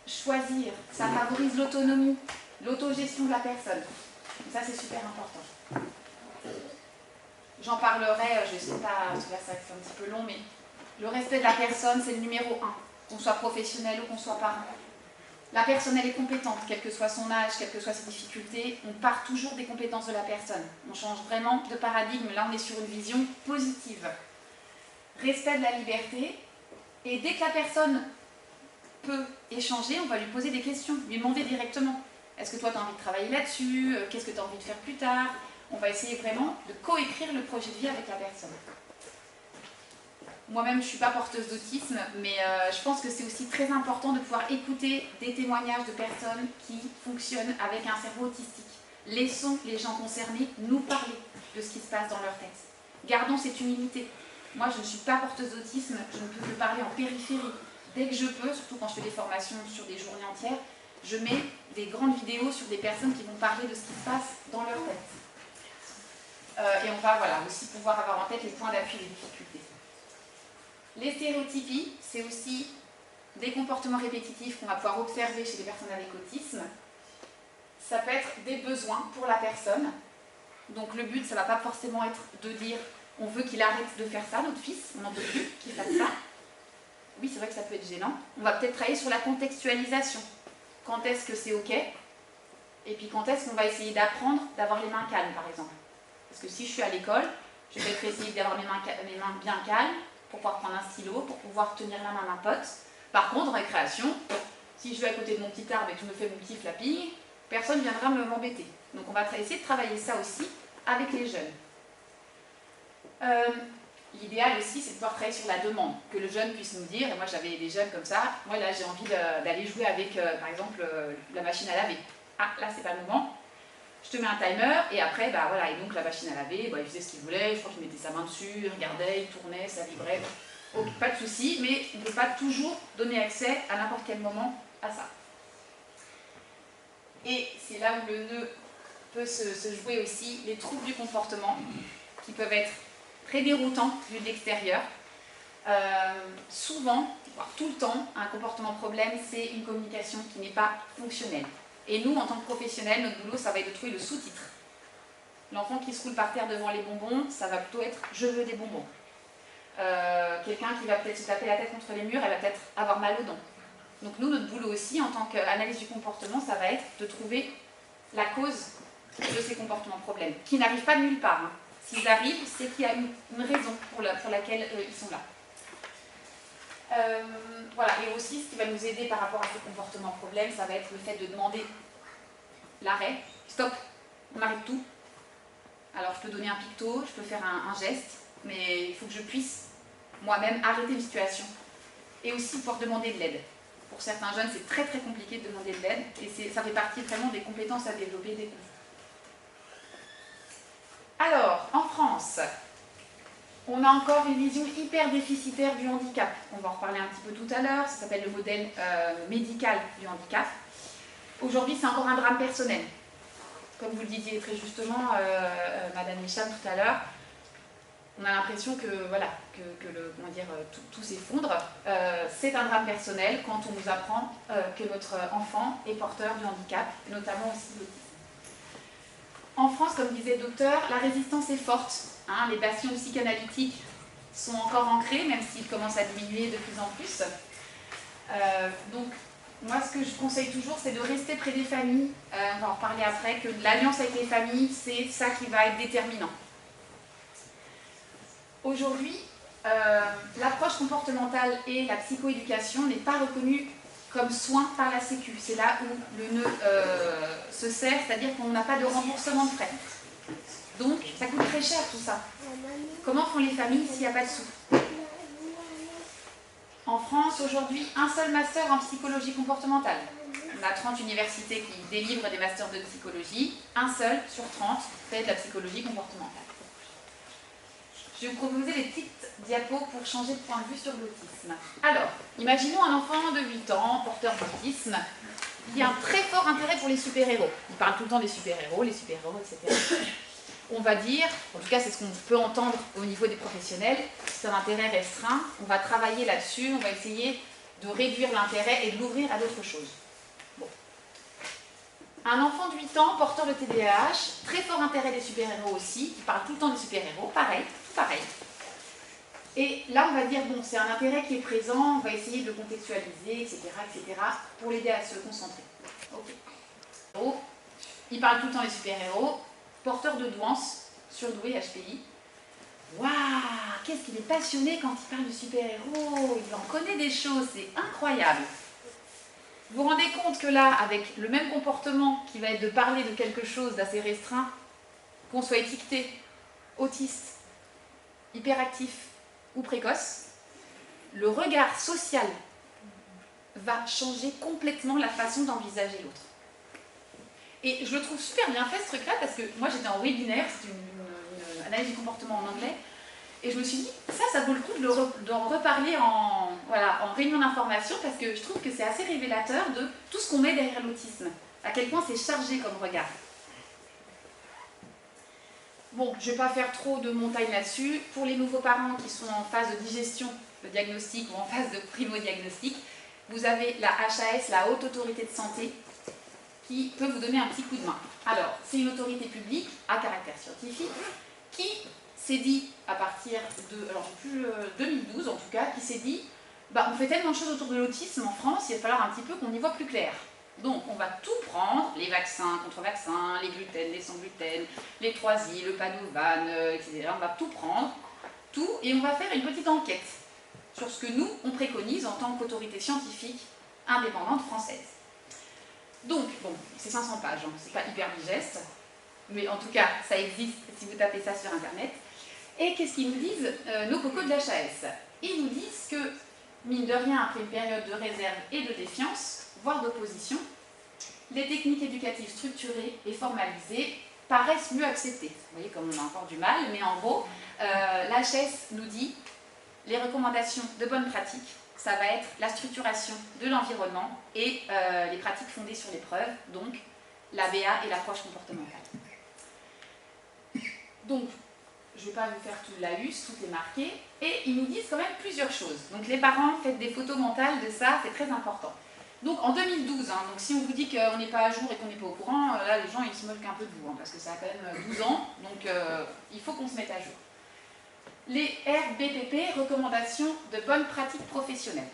choisir. Ça favorise l'autonomie, l'autogestion de la personne. Et ça, c'est super important. J'en parlerai, je ne sais pas, ça c'est un petit peu long, mais le respect de la personne, c'est le numéro 1. Qu'on soit professionnel ou qu'on soit parent. La personne, elle est compétente, quel que soit son âge, quelles que soient ses difficultés. On part toujours des compétences de la personne. On change vraiment de paradigme. Là, on est sur une vision positive. Respect de la liberté. Et dès que la personne peut échanger, on va lui poser des questions, lui demander directement. Est-ce que toi, tu as envie de travailler là-dessus? Qu'est-ce que tu as envie de faire plus tard? On va essayer vraiment de coécrire le projet de vie avec la personne. Moi-même, je ne suis pas porteuse d'autisme, mais je pense que c'est aussi très important de pouvoir écouter des témoignages de personnes qui fonctionnent avec un cerveau autistique. Laissons les gens concernés nous parler de ce qui se passe dans leur tête. Gardons cette humilité. Moi, je ne suis pas porteuse d'autisme, je ne peux que parler en périphérie. Dès que je peux, surtout quand je fais des formations sur des journées entières, je mets des grandes vidéos sur des personnes qui vont parler de ce qui se passe dans leur tête. Et on va aussi pouvoir avoir en tête les points d'appui et les difficultés. Les stéréotypies, c'est aussi des comportements répétitifs qu'on va pouvoir observer chez les personnes avec autisme. Ça peut être des besoins pour la personne. Donc le but, ça ne va pas forcément être de dire on veut qu'il arrête de faire ça, notre fils, on n'en peut plus qu'il fasse ça. Oui, c'est vrai que ça peut être gênant. On va peut-être travailler sur la contextualisation. Quand est-ce que c'est OK? Et puis quand est-ce qu'on va essayer d'apprendre d'avoir les mains calmes, par exemple? Parce que si je suis à l'école, je vais peut-être essayer d'avoir mes mains bien calmes, pour pouvoir prendre un stylo, pour pouvoir tenir la main d'un pote. Par contre, en récréation, si je vais à côté de mon petit arbre et que je me fais mon petit flapping, personne ne viendra m'embêter. Donc on va essayer de travailler ça aussi avec les jeunes. L'idéal aussi, c'est de pouvoir travailler sur la demande, que le jeune puisse nous dire, et moi j'avais des jeunes comme ça, moi là j'ai envie d'aller jouer avec, par exemple, la machine à laver. Ah, là c'est pas le moment. Je te mets un timer, et après, et donc la machine à laver, il faisait ce qu'il voulait, je crois qu'il mettait sa main dessus, il regardait, il tournait, ça vibrait. Oh, pas de souci, mais on ne peut pas toujours donner accès à n'importe quel moment à ça. Et c'est là où le nœud peut se jouer aussi, les troubles du comportement, qui peuvent être très déroutants vu de l'extérieur. Souvent, voire tout le temps, un comportement problème, c'est une communication qui n'est pas fonctionnelle. Et nous, en tant que professionnels, notre boulot, ça va être de trouver le sous-titre. L'enfant qui se roule par terre devant les bonbons, ça va plutôt être « je veux des bonbons ». Quelqu'un qui va peut-être se taper la tête contre les murs, elle va peut-être avoir mal aux dents. Donc nous, notre boulot aussi, en tant qu'analyse du comportement, ça va être de trouver la cause de ces comportements problèmes, qui n'arrivent pas de nulle part. S'ils arrivent, c'est qu'il y a une raison pour laquelle ils sont là. Et aussi, ce qui va nous aider par rapport à ces comportements problèmes, ça va être le fait de demander l'arrêt. Stop, on arrête tout. Alors, je peux donner un picto, je peux faire un geste, mais il faut que je puisse moi-même arrêter une situation. Et aussi pouvoir demander de l'aide. Pour certains jeunes, c'est très très compliqué de demander de l'aide, et ça fait partie vraiment des compétences à développer dès qu'on peut. Alors, en France, on a encore une vision hyper déficitaire du handicap. On va en reparler un petit peu tout à l'heure, ça s'appelle le modèle médical du handicap. Aujourd'hui, c'est encore un drame personnel. Comme vous le disiez très justement, Madame Hicham tout à l'heure, on a l'impression que, tout s'effondre. C'est un drame personnel quand on nous apprend que notre enfant est porteur du handicap, notamment aussi de l'autisme. En France, comme disait le docteur, la résistance est forte. Les patients psychanalytiques sont encore ancrés, même s'ils commencent à diminuer de plus en plus. Donc, moi, ce que je conseille toujours, c'est de rester près des familles. On va en reparler après, que l'alliance avec les familles, c'est ça qui va être déterminant. Aujourd'hui, l'approche comportementale et la psychoéducation n'est pas reconnue comme soin par la Sécu. C'est là où le nœud se sert, c'est-à-dire qu'on n'a pas de remboursement de frais. Donc, ça coûte très cher tout ça. Comment font les familles s'il n'y a pas de sous? En France, aujourd'hui, un seul master en psychologie comportementale. On a 30 universités qui délivrent des masters de psychologie. Un seul sur 30 fait de la psychologie comportementale. Je vais vous proposer des petites diapos pour changer de point de vue sur l'autisme. Alors, imaginons un enfant de 8 ans, porteur d'autisme. il y a un très fort intérêt pour les super-héros. Il parle tout le temps des super-héros, etc. On va dire, en tout cas c'est ce qu'on peut entendre au niveau des professionnels, c'est un intérêt restreint, on va travailler là-dessus, on va essayer de réduire l'intérêt et de l'ouvrir à d'autres choses. Bon. Un enfant de 8 ans, porteur de TDAH, très fort intérêt des super-héros aussi, qui parle tout le temps des super-héros, pareil, tout pareil. Et là, on va dire, bon, c'est un intérêt qui est présent, on va essayer de le contextualiser, etc., pour l'aider à se concentrer. Ok. Il parle tout le temps des super-héros, porteur de douance, surdoué, HPI. Waouh, qu'est-ce qu'il est passionné quand il parle de super-héros, il en connaît des choses, c'est incroyable. Vous vous rendez compte que là, avec le même comportement qui va être de parler de quelque chose d'assez restreint, qu'on soit étiqueté autiste, hyperactif, ou précoce, le regard social va changer complètement la façon d'envisager l'autre. Et je le trouve super bien fait ce truc-là parce que moi j'étais en webinaire, c'est une analyse du comportement en anglais, et je me suis dit, ça vaut le coup d'en reparler en réunion d'information parce que je trouve que c'est assez révélateur de tout ce qu'on met derrière l'autisme, à quel point c'est chargé comme regard. Bon, je ne vais pas faire trop de montagne là-dessus. Pour les nouveaux parents qui sont en phase de digestion, de diagnostic ou en phase de primo-diagnostic, vous avez la HAS, la Haute Autorité de Santé, qui peut vous donner un petit coup de main. Alors, c'est une autorité publique à caractère scientifique qui s'est dit, à partir de, alors je sais plus, 2012 en tout cas, qui s'est dit, bah, on fait tellement de choses autour de l'autisme en France, il va falloir un petit peu qu'on y voit plus clair. Donc, on va tout prendre, les vaccins, contre-vaccins, les gluten, les sans gluten, les 3I, le Padovan, etc. On va tout prendre, tout, et on va faire une petite enquête sur ce que nous, on préconise en tant qu'autorité scientifique indépendante française. Donc, bon, c'est 500 pages, hein, c'est pas hyper digeste, mais en tout cas, ça existe si vous tapez ça sur Internet. Et qu'est-ce qu'ils nous disent, nos cocos de l'HAS? Ils nous disent que, mine de rien, après une période de réserve et de défiance, voire d'opposition, les techniques éducatives structurées et formalisées paraissent mieux acceptées. Vous voyez comme on a encore du mal, mais en gros, l'HAS nous dit les recommandations de bonne pratique, ça va être la structuration de l'environnement et les pratiques fondées sur les preuves, donc l'ABA et l'approche comportementale. Donc, je ne vais pas vous faire tout le laïus, tout est marqué, et ils nous disent quand même plusieurs choses. Donc les parents, faites des photos mentales de ça, c'est très important. Donc en 2012, hein, donc si on vous dit qu'on n'est pas à jour et qu'on n'est pas au courant, là les gens ils se moquent un peu de vous, hein, parce que ça a quand même 12 ans, donc il faut qu'on se mette à jour. Les RBPP, recommandations de bonnes pratiques professionnelles.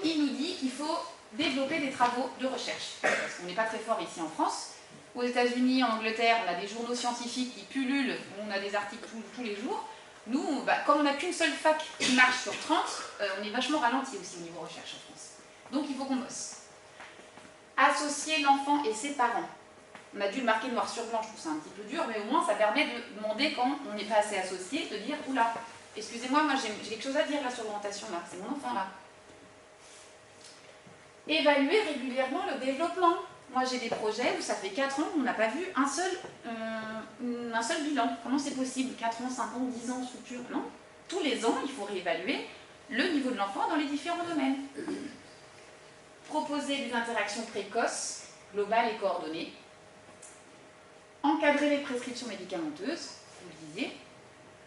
Il nous dit qu'il faut développer des travaux de recherche, parce qu'on n'est pas très fort ici en France. Aux États-Unis, en Angleterre, on a des journaux scientifiques qui pullulent, on a des articles tous les jours. Nous, bah, comme on n'a qu'une seule fac qui marche sur 30, on est vachement ralenti aussi au niveau recherche en France. Donc il faut qu'on bosse. Associer l'enfant et ses parents. On a dû le marquer noir sur blanc, je trouve ça un petit peu dur, mais au moins ça permet de demander quand on n'est pas assez associé, de dire oula, excusez-moi, moi j'ai quelque chose à dire là sur l'orientation là, c'est mon enfant là. Évaluer régulièrement le développement. Moi j'ai des projets où ça fait 4 ans qu'on n'a pas vu un seul bilan. Comment c'est possible? 4 ans, 5 ans, 10 ans, structure? Non. Tous les ans, il faut réévaluer le niveau de l'enfant dans les différents domaines. Proposer des interactions précoces, globales et coordonnées. Encadrer les prescriptions médicamenteuses, vous le disiez.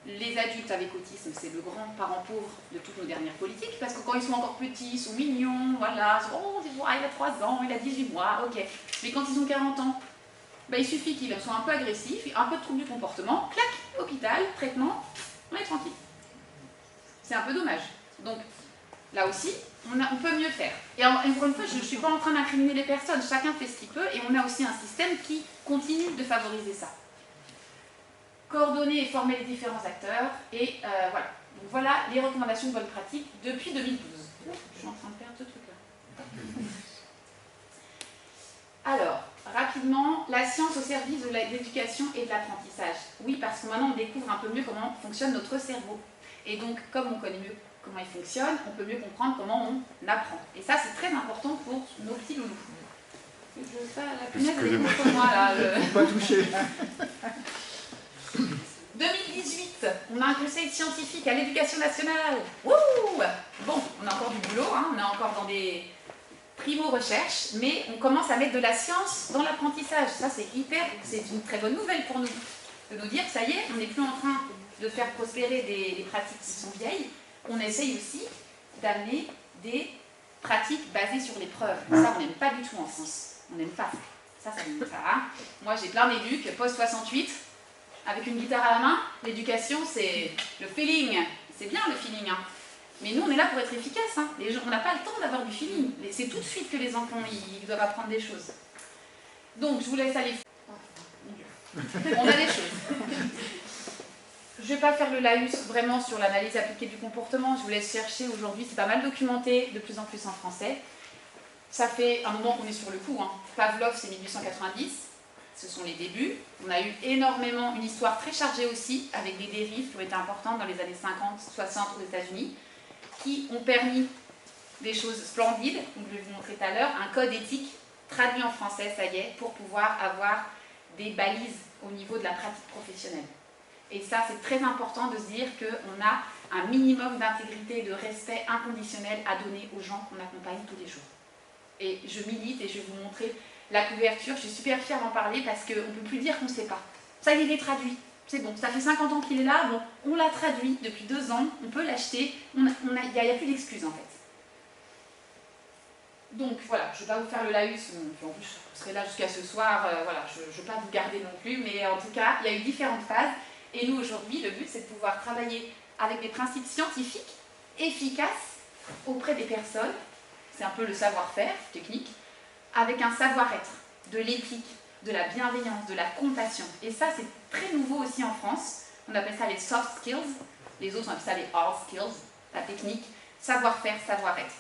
Les adultes avec autisme, c'est le grand parent pauvre de toutes nos dernières politiques, parce que quand ils sont encore petits, ils sont mignons, voilà, oh, il a 3 ans, il a 18 mois, ok. Mais quand ils ont 40 ans, bah, il suffit qu'ils soient un peu agressifs, un peu de trouble du comportement, clac, hôpital, traitement, on est tranquille. C'est un peu dommage. Donc, là aussi, on peut mieux faire. Et encore une fois, je ne suis pas en train d'incriminer les personnes, chacun fait ce qu'il peut, et on a aussi un système qui continue de favoriser ça. Coordonner et former les différents acteurs, et voilà. Donc voilà les recommandations de bonne pratique depuis 2012. Je suis en train de perdre ce truc-là. Alors, rapidement, la science au service de l'éducation et de l'apprentissage. Oui, parce que maintenant on découvre un peu mieux comment fonctionne notre cerveau. Et donc, comme on connaît mieux comment il fonctionne, on peut mieux comprendre comment on apprend. Et ça, c'est très important pour nos petits loulous. La punaise, elle est contre moi, là. Pas touché. 2018, on a un conseil scientifique à l'éducation nationale. Wouh! Bon, on a encore du boulot, hein, on est encore dans des primo-recherche, mais on commence à mettre de la science dans l'apprentissage. Ça, c'est une très bonne nouvelle pour nous. De nous dire que ça y est, on n'est plus en train de faire prospérer des pratiques qui sont vieilles, on essaye aussi d'amener des pratiques basées sur les preuves. Ça, on n'aime pas du tout en France. On n'aime pas ça. Ça n'aime pas. Hein. Moi, j'ai plein d'éducs, post-68, avec une guitare à la main. L'éducation, c'est le feeling. C'est bien le feeling, hein. Mais nous, on est là pour être efficace. Hein. On n'a pas le temps d'avoir du feeling. C'est tout de suite que les enfants ils doivent apprendre des choses. Donc, je vous laisse aller. On a des choses. Je ne vais pas faire le laïus vraiment sur l'analyse appliquée du comportement. Je vous laisse chercher aujourd'hui. C'est pas mal documenté, de plus en plus en français. Ça fait un moment qu'on est sur le coup. Hein. Pavlov, c'est 1890. Ce sont les débuts. On a eu énormément, une histoire très chargée aussi, avec des dérives qui ont été importantes dans les années 50, 60 aux États-Unis, qui ont permis des choses splendides, comme je vais vous montrer tout à l'heure, un code éthique traduit en français, ça y est, pour pouvoir avoir des balises au niveau de la pratique professionnelle. Et ça, c'est très important de se dire qu'on a un minimum d'intégrité, de respect inconditionnel à donner aux gens qu'on accompagne tous les jours. Et je milite et je vais vous montrer la couverture. Je suis super fière d'en parler parce qu'on ne peut plus dire qu'on ne sait pas. Ça, il est traduit. C'est bon, ça fait 50 ans qu'il est là, bon, on l'a traduit depuis 2 ans, on peut l'acheter, il n'y a plus d'excuses en fait. Donc voilà, je ne vais pas vous faire le laïus, en plus je serai là jusqu'à ce soir, voilà, je ne vais pas vous garder non plus, mais en tout cas, il y a eu différentes phases, et nous aujourd'hui, le but c'est de pouvoir travailler avec des principes scientifiques efficaces auprès des personnes, c'est un peu le savoir-faire technique, avec un savoir-être, de l'éthique, de la bienveillance, de la compassion. Et ça, c'est très nouveau aussi en France. On appelle ça les soft skills. Les autres, on appelle ça les hard skills, la technique, savoir-faire, savoir-être.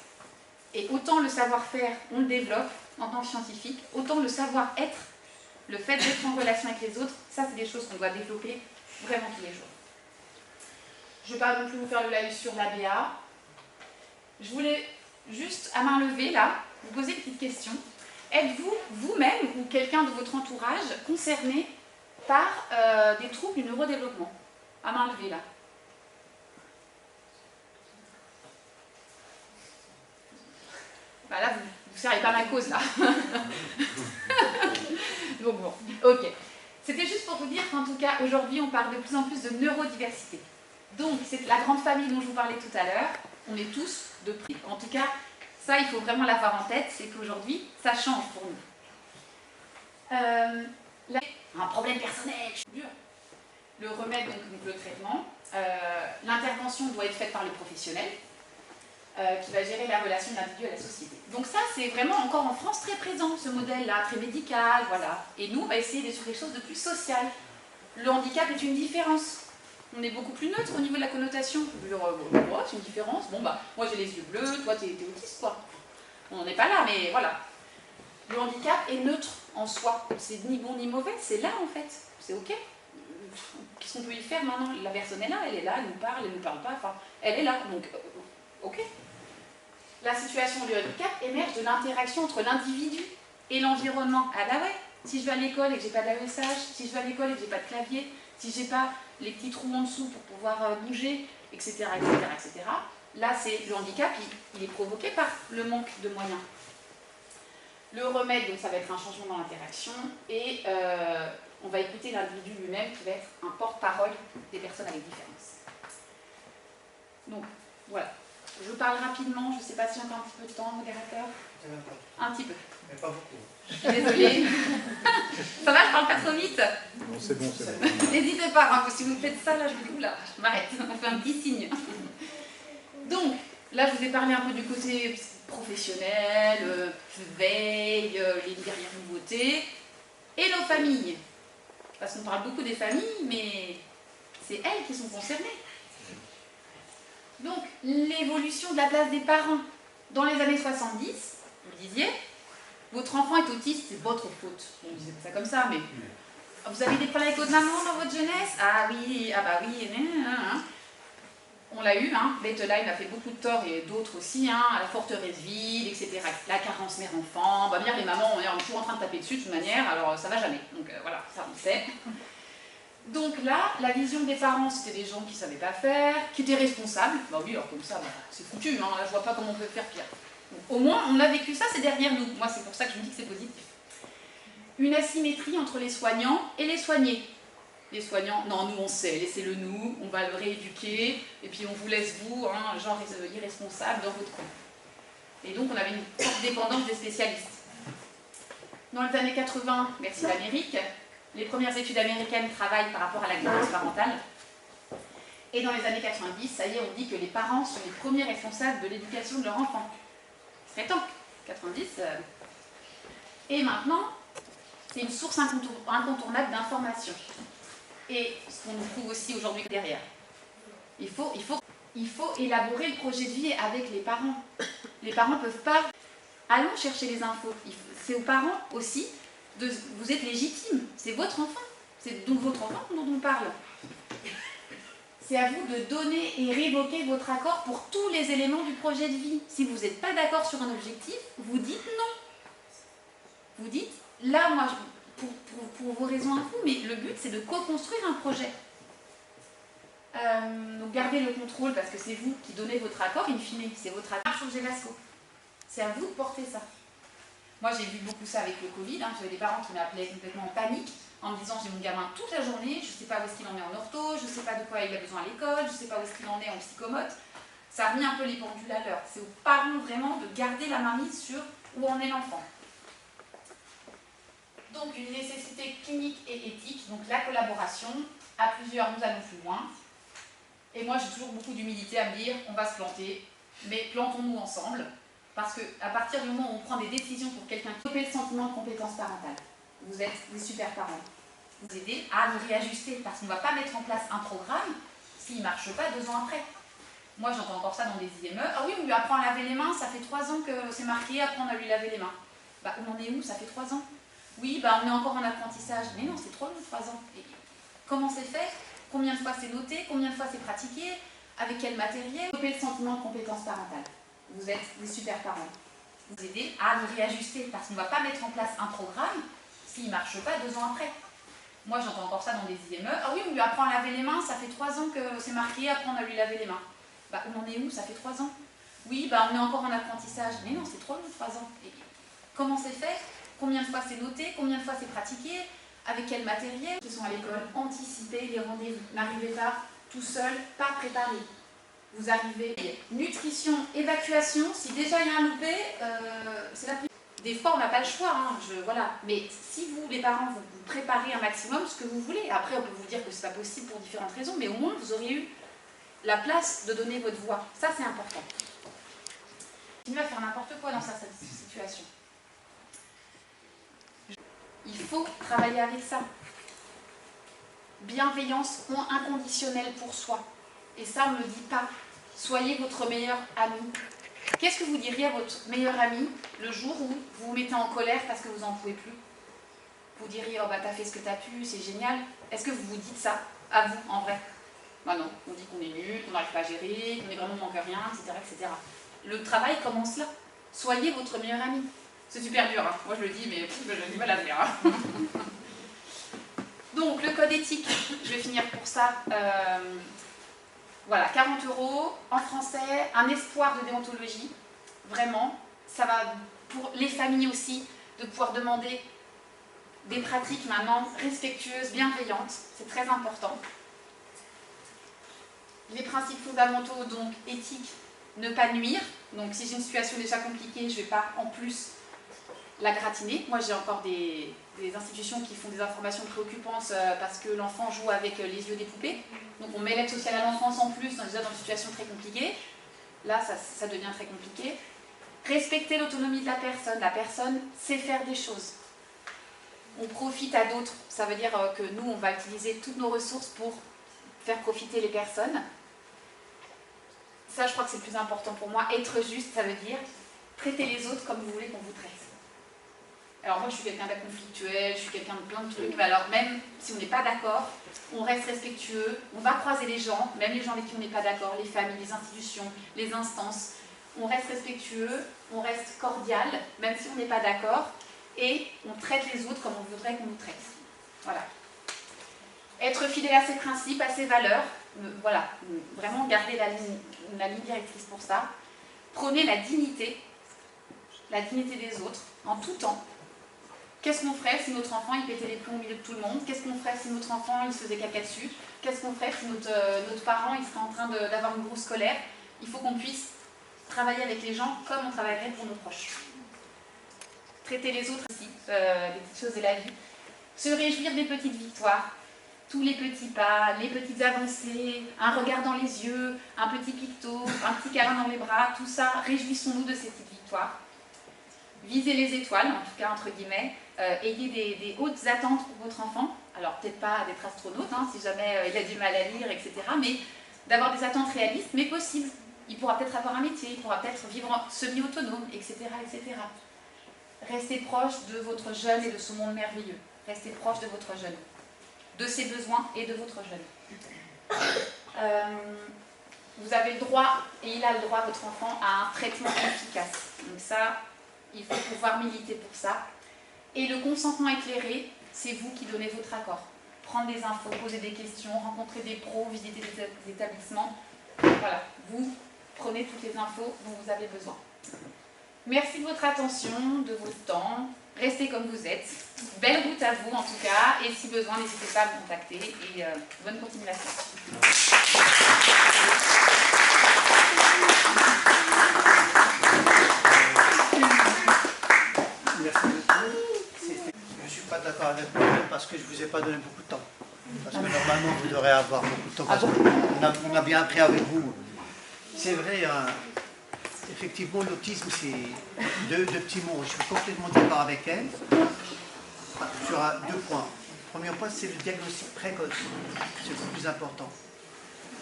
Et autant le savoir-faire, on le développe en tant que scientifique, autant le savoir-être, le fait d'être en relation avec les autres, ça, c'est des choses qu'on doit développer vraiment tous les jours. Je ne vais pas non plus vous faire le live sur l'ABA. Je voulais juste, à main levée, là, vous poser une petite question. Êtes-vous, vous-même ou quelqu'un de votre entourage, concerné par des troubles du neurodéveloppement? À main levée, là. Bah là, vous ne servez pas ma cause, là. Donc bon, ok. C'était juste pour vous dire qu'en tout cas, aujourd'hui, on parle de plus en plus de neurodiversité. Donc, c'est la grande famille dont je vous parlais tout à l'heure. On est tous de près. En tout cas, ça, il faut vraiment l'avoir en tête, c'est qu'aujourd'hui, ça change pour nous. Un problème personnel, le remède, donc le traitement, l'intervention doit être faite par le professionnel, qui va gérer la relation de l'individu à la société. Donc ça, c'est vraiment encore en France très présent, ce modèle-là, très médical, voilà. Et nous, on va essayer d'être sur quelque chose de plus social. Le handicap est une différence. On est beaucoup plus neutre au niveau de la connotation. C'est une différence. Bon, bah, moi j'ai les yeux bleus, toi t'es autiste, quoi. On n'en est pas là, mais voilà. Le handicap est neutre en soi. C'est ni bon ni mauvais, c'est là en fait. C'est ok. Qu'est-ce qu'on peut y faire maintenant? La personne est là, elle nous parle, elle ne nous parle pas, enfin, elle est là, donc ok. La situation du handicap émerge de l'interaction entre l'individu et l'environnement. Ah bah ouais, si je vais à l'école et que j'ai pas d'AESH, si je vais à l'école et que j'ai pas de clavier, si j'ai pas les petits trous en dessous pour pouvoir bouger, etc., etc., etc. Là, c'est le handicap, il est provoqué par le manque de moyens. Le remède, donc ça va être un changement dans l'interaction et on va écouter l'individu lui-même qui va être un porte-parole des personnes avec différence. Donc, voilà. Je parle rapidement, je ne sais pas si j'ai encore un petit peu de temps, modérateur. Un petit peu. Mais pas beaucoup. Je suis désolée. Ça va, je parle pas trop vite? Non, c'est bon, c'est bon. N'hésitez pas, hein, si vous me faites ça, là, je vous dis, oula, je m'arrête. On fait un petit signe. Donc, là, je vous ai parlé un peu du côté professionnel, veille, les dernières nouveautés, et nos familles. Parce qu'on parle beaucoup des familles, mais c'est elles qui sont concernées. Donc, l'évolution de la place des parents. Dans les années 70, vous disiez, votre enfant est autiste, c'est votre faute. On disait ça comme ça, mais vous avez des problèmes avec votre maman dans votre jeunesse? Ah oui, ah bah oui, on l'a eu, hein. Bettelheim a fait beaucoup de tort et d'autres aussi, hein, à la forteresse vide, etc. La carence mère-enfant, bah bien les mamans, on est toujours en train de taper dessus de toute manière, alors ça va jamais. Donc voilà, ça on sait. Donc là, la vision des parents, c'était des gens qui ne savaient pas faire, qui étaient responsables. Bah oui, alors comme ça, bah, c'est foutu, hein, là je vois pas comment on peut faire pire. Donc, au moins, on a vécu ça, c'est derrière nous. Moi, c'est pour ça que je me dis que c'est positif. Une asymétrie entre les soignants et les soignés. Les soignants, non, nous on sait, laissez-le nous, on va le rééduquer, et puis on vous laisse vous, hein, genre irresponsable dans votre coin. Et donc on avait une forte dépendance des spécialistes. Dans les années 80, merci l'Amérique, les premières études américaines travaillent par rapport à la guidance parentale. Et dans les années 90, ça y est, on dit que les parents sont les premiers responsables de l'éducation de leur enfant. Ce serait temps, 90. Et maintenant, c'est une source incontournable d'information. Et ce qu'on nous trouve aussi aujourd'hui derrière. Il faut élaborer le projet de vie avec les parents. Les parents ne peuvent pas... Allons chercher les infos. C'est aux parents aussi, vous êtes légitimes. C'est votre enfant. C'est donc votre enfant dont on parle. C'est à vous de donner et révoquer votre accord pour tous les éléments du projet de vie. Si vous n'êtes pas d'accord sur un objectif, vous dites non. Vous dites, là, moi... Pour vos raisons à vous, mais le but c'est de co-construire un projet. Donc gardez le contrôle parce que c'est vous qui donnez votre accord, in fine, c'est votre accord sur Gévasco. C'est à vous de porter ça. Moi j'ai vu beaucoup ça avec le Covid, hein. J'avais des parents qui m'appelaient complètement en panique en me disant j'ai mon gamin toute la journée, je ne sais pas où est-ce qu'il en est en ortho, je ne sais pas de quoi il a besoin à l'école, je ne sais pas où est-ce qu'il en est en psychomote. Ça a remis un peu les pendules à l'heure. C'est aux parents vraiment de garder la mainmise sur où en est l'enfant. Donc une nécessité clinique et éthique, donc la collaboration, à plusieurs nous allons plus loin. Et moi j'ai toujours beaucoup d'humilité à me dire, on va se planter, mais plantons-nous ensemble, parce qu'à partir du moment où on prend des décisions pour quelqu'un qui développer le sentiment de compétence parentale, vous êtes des super parents. Vous aidez à nous réajuster, parce qu'on ne va pas mettre en place un programme s'il ne marche pas 2 ans après. Moi j'entends encore ça dans des IME, ah oui on lui apprend à laver les mains, ça fait 3 ans que c'est marqué, apprendre à lui laver les mains. Bah on en est où? Ça fait 3 ans. Oui, bah on est encore en apprentissage. Mais non, c'est trop long, 3 ans. Et comment c'est fait? Combien de fois c'est noté? Combien de fois c'est pratiqué? Avec quel matériel? Développer le sentiment de compétence parentale. Vous êtes des super parents. Vous aidez à nous réajuster, parce qu'on ne va pas mettre en place un programme s'il ne marche pas 2 ans après. Moi, j'entends encore ça dans des IME. Ah oui, on lui apprend à laver les mains, ça fait 3 ans que c'est marqué, apprendre à lui laver les mains. Bah on en est où? Ça fait 3 ans. Oui, bah on est encore en apprentissage. Mais non, c'est trop long, 3 ans. Et comment c'est fait? Combien de fois c'est noté, combien de fois c'est pratiqué, avec quel matériel? Qui sont à l'école, anticiper les rendez-vous. N'arrivez pas tout seul, pas préparé. Vous arrivez. Nutrition, évacuation, si déjà il y a un loupé, c'est la plus... Des fois on n'a pas le choix, hein, voilà. Mais si vous, les parents, vous préparez un maximum ce que vous voulez, après on peut vous dire que c'est pas possible pour différentes raisons, mais au moins vous auriez eu la place de donner votre voix. Ça c'est important. Continuez à faire n'importe quoi dans cette situation. Il faut travailler avec ça. Bienveillance inconditionnelle pour soi. Et ça, on ne le dit pas. Soyez votre meilleur ami. Qu'est-ce que vous diriez à votre meilleur ami le jour où vous vous mettez en colère parce que vous n'en pouvez plus? Vous diriez, oh bah t'as fait ce que t'as pu, c'est génial. Est-ce que vous vous dites ça à vous, en vrai? Bah non, on dit qu'on est nul, qu'on n'arrive pas à gérer, qu'on est vraiment manque rien, etc., etc. Le travail commence là. Soyez votre meilleur ami. C'est super dur, hein. Moi je le dis, mais j'ai du mal à le faire. Hein. Donc, le code éthique, je vais finir pour ça. Voilà, 40 € en français, un espoir de déontologie. Vraiment, ça va pour les familles aussi, de pouvoir demander des pratiques maintenant respectueuses, bienveillantes. C'est très important. Les principes fondamentaux, donc éthique, ne pas nuire. Donc, si j'ai une situation déjà compliquée, je ne vais pas en plus la gratiner. Moi, j'ai encore des institutions qui font des informations préoccupantes parce que l'enfant joue avec les yeux des poupées. Donc, on met l'aide sociale à l'enfance en plus, déjà dans une situation très compliquée. Là, ça devient très compliqué. Respecter l'autonomie de la personne. La personne sait faire des choses. On profite à d'autres. Ça veut dire que nous, on va utiliser toutes nos ressources pour faire profiter les personnes. Ça, je crois que c'est le plus important pour moi. Être juste, ça veut dire traiter les autres comme vous voulez qu'on vous traite. Alors moi je suis quelqu'un d'inconflictuel, je suis quelqu'un de plein de trucs, mais alors même si on n'est pas d'accord, on reste respectueux, on va croiser les gens, même les gens avec qui on n'est pas d'accord, les familles, les institutions, les instances, on reste respectueux, on reste cordial, même si on n'est pas d'accord, et on traite les autres comme on voudrait qu'on nous traite. Voilà. Être fidèle à ses principes, à ses valeurs, vraiment garder la ligne directrice pour ça. Prôner la dignité. la dignité des autres, en tout temps. Qu'est-ce qu'on ferait si notre enfant il pétait les plombs au milieu de tout le monde? Qu'est-ce qu'on ferait si notre enfant il se faisait caca dessus? Qu'est-ce qu'on ferait si notre parent il serait en train d'avoir une grosse colère? Il faut qu'on puisse travailler avec les gens comme on travaillerait pour nos proches. Traiter les autres aussi, les petites choses de la vie. Se réjouir des petites victoires. Tous les petits pas, les petites avancées, un regard dans les yeux, un petit picto, un petit câlin dans les bras, tout ça, réjouissons-nous de ces petites victoires. Visez les étoiles, en tout cas entre guillemets, ayez des hautes attentes pour votre enfant, alors peut-être pas d'être astronaute, hein, si jamais il a du mal à lire, etc., mais d'avoir des attentes réalistes, mais possibles. Il pourra peut-être avoir un métier, il pourra peut-être vivre semi-autonome, etc., etc. Restez proche de votre jeune et de ce monde merveilleux. Restez proche de votre jeune, de ses besoins et de votre jeune. Vous avez le droit, et il a le droit, votre enfant, à un traitement efficace. Donc ça, il faut pouvoir militer pour ça. Et le consentement éclairé, c'est vous qui donnez votre accord. Prendre des infos, poser des questions, rencontrer des pros, visiter des établissements. Voilà, vous prenez toutes les infos dont vous avez besoin. Merci de votre attention, de votre temps. Restez comme vous êtes. Belle route à vous en tout cas. Et si besoin, n'hésitez pas à me contacter. Et bonne continuation. Merci beaucoup. Je ne suis pas d'accord avec vous parce que je ne vous ai pas donné beaucoup de temps. Parce que normalement, vous devrez avoir beaucoup de temps. Parce on a bien appris avec vous. C'est vrai, effectivement, l'autisme, c'est deux petits mots. Je suis complètement d'accord avec elle sur 2 points. Le premier point, c'est le diagnostic précoce. C'est le plus important.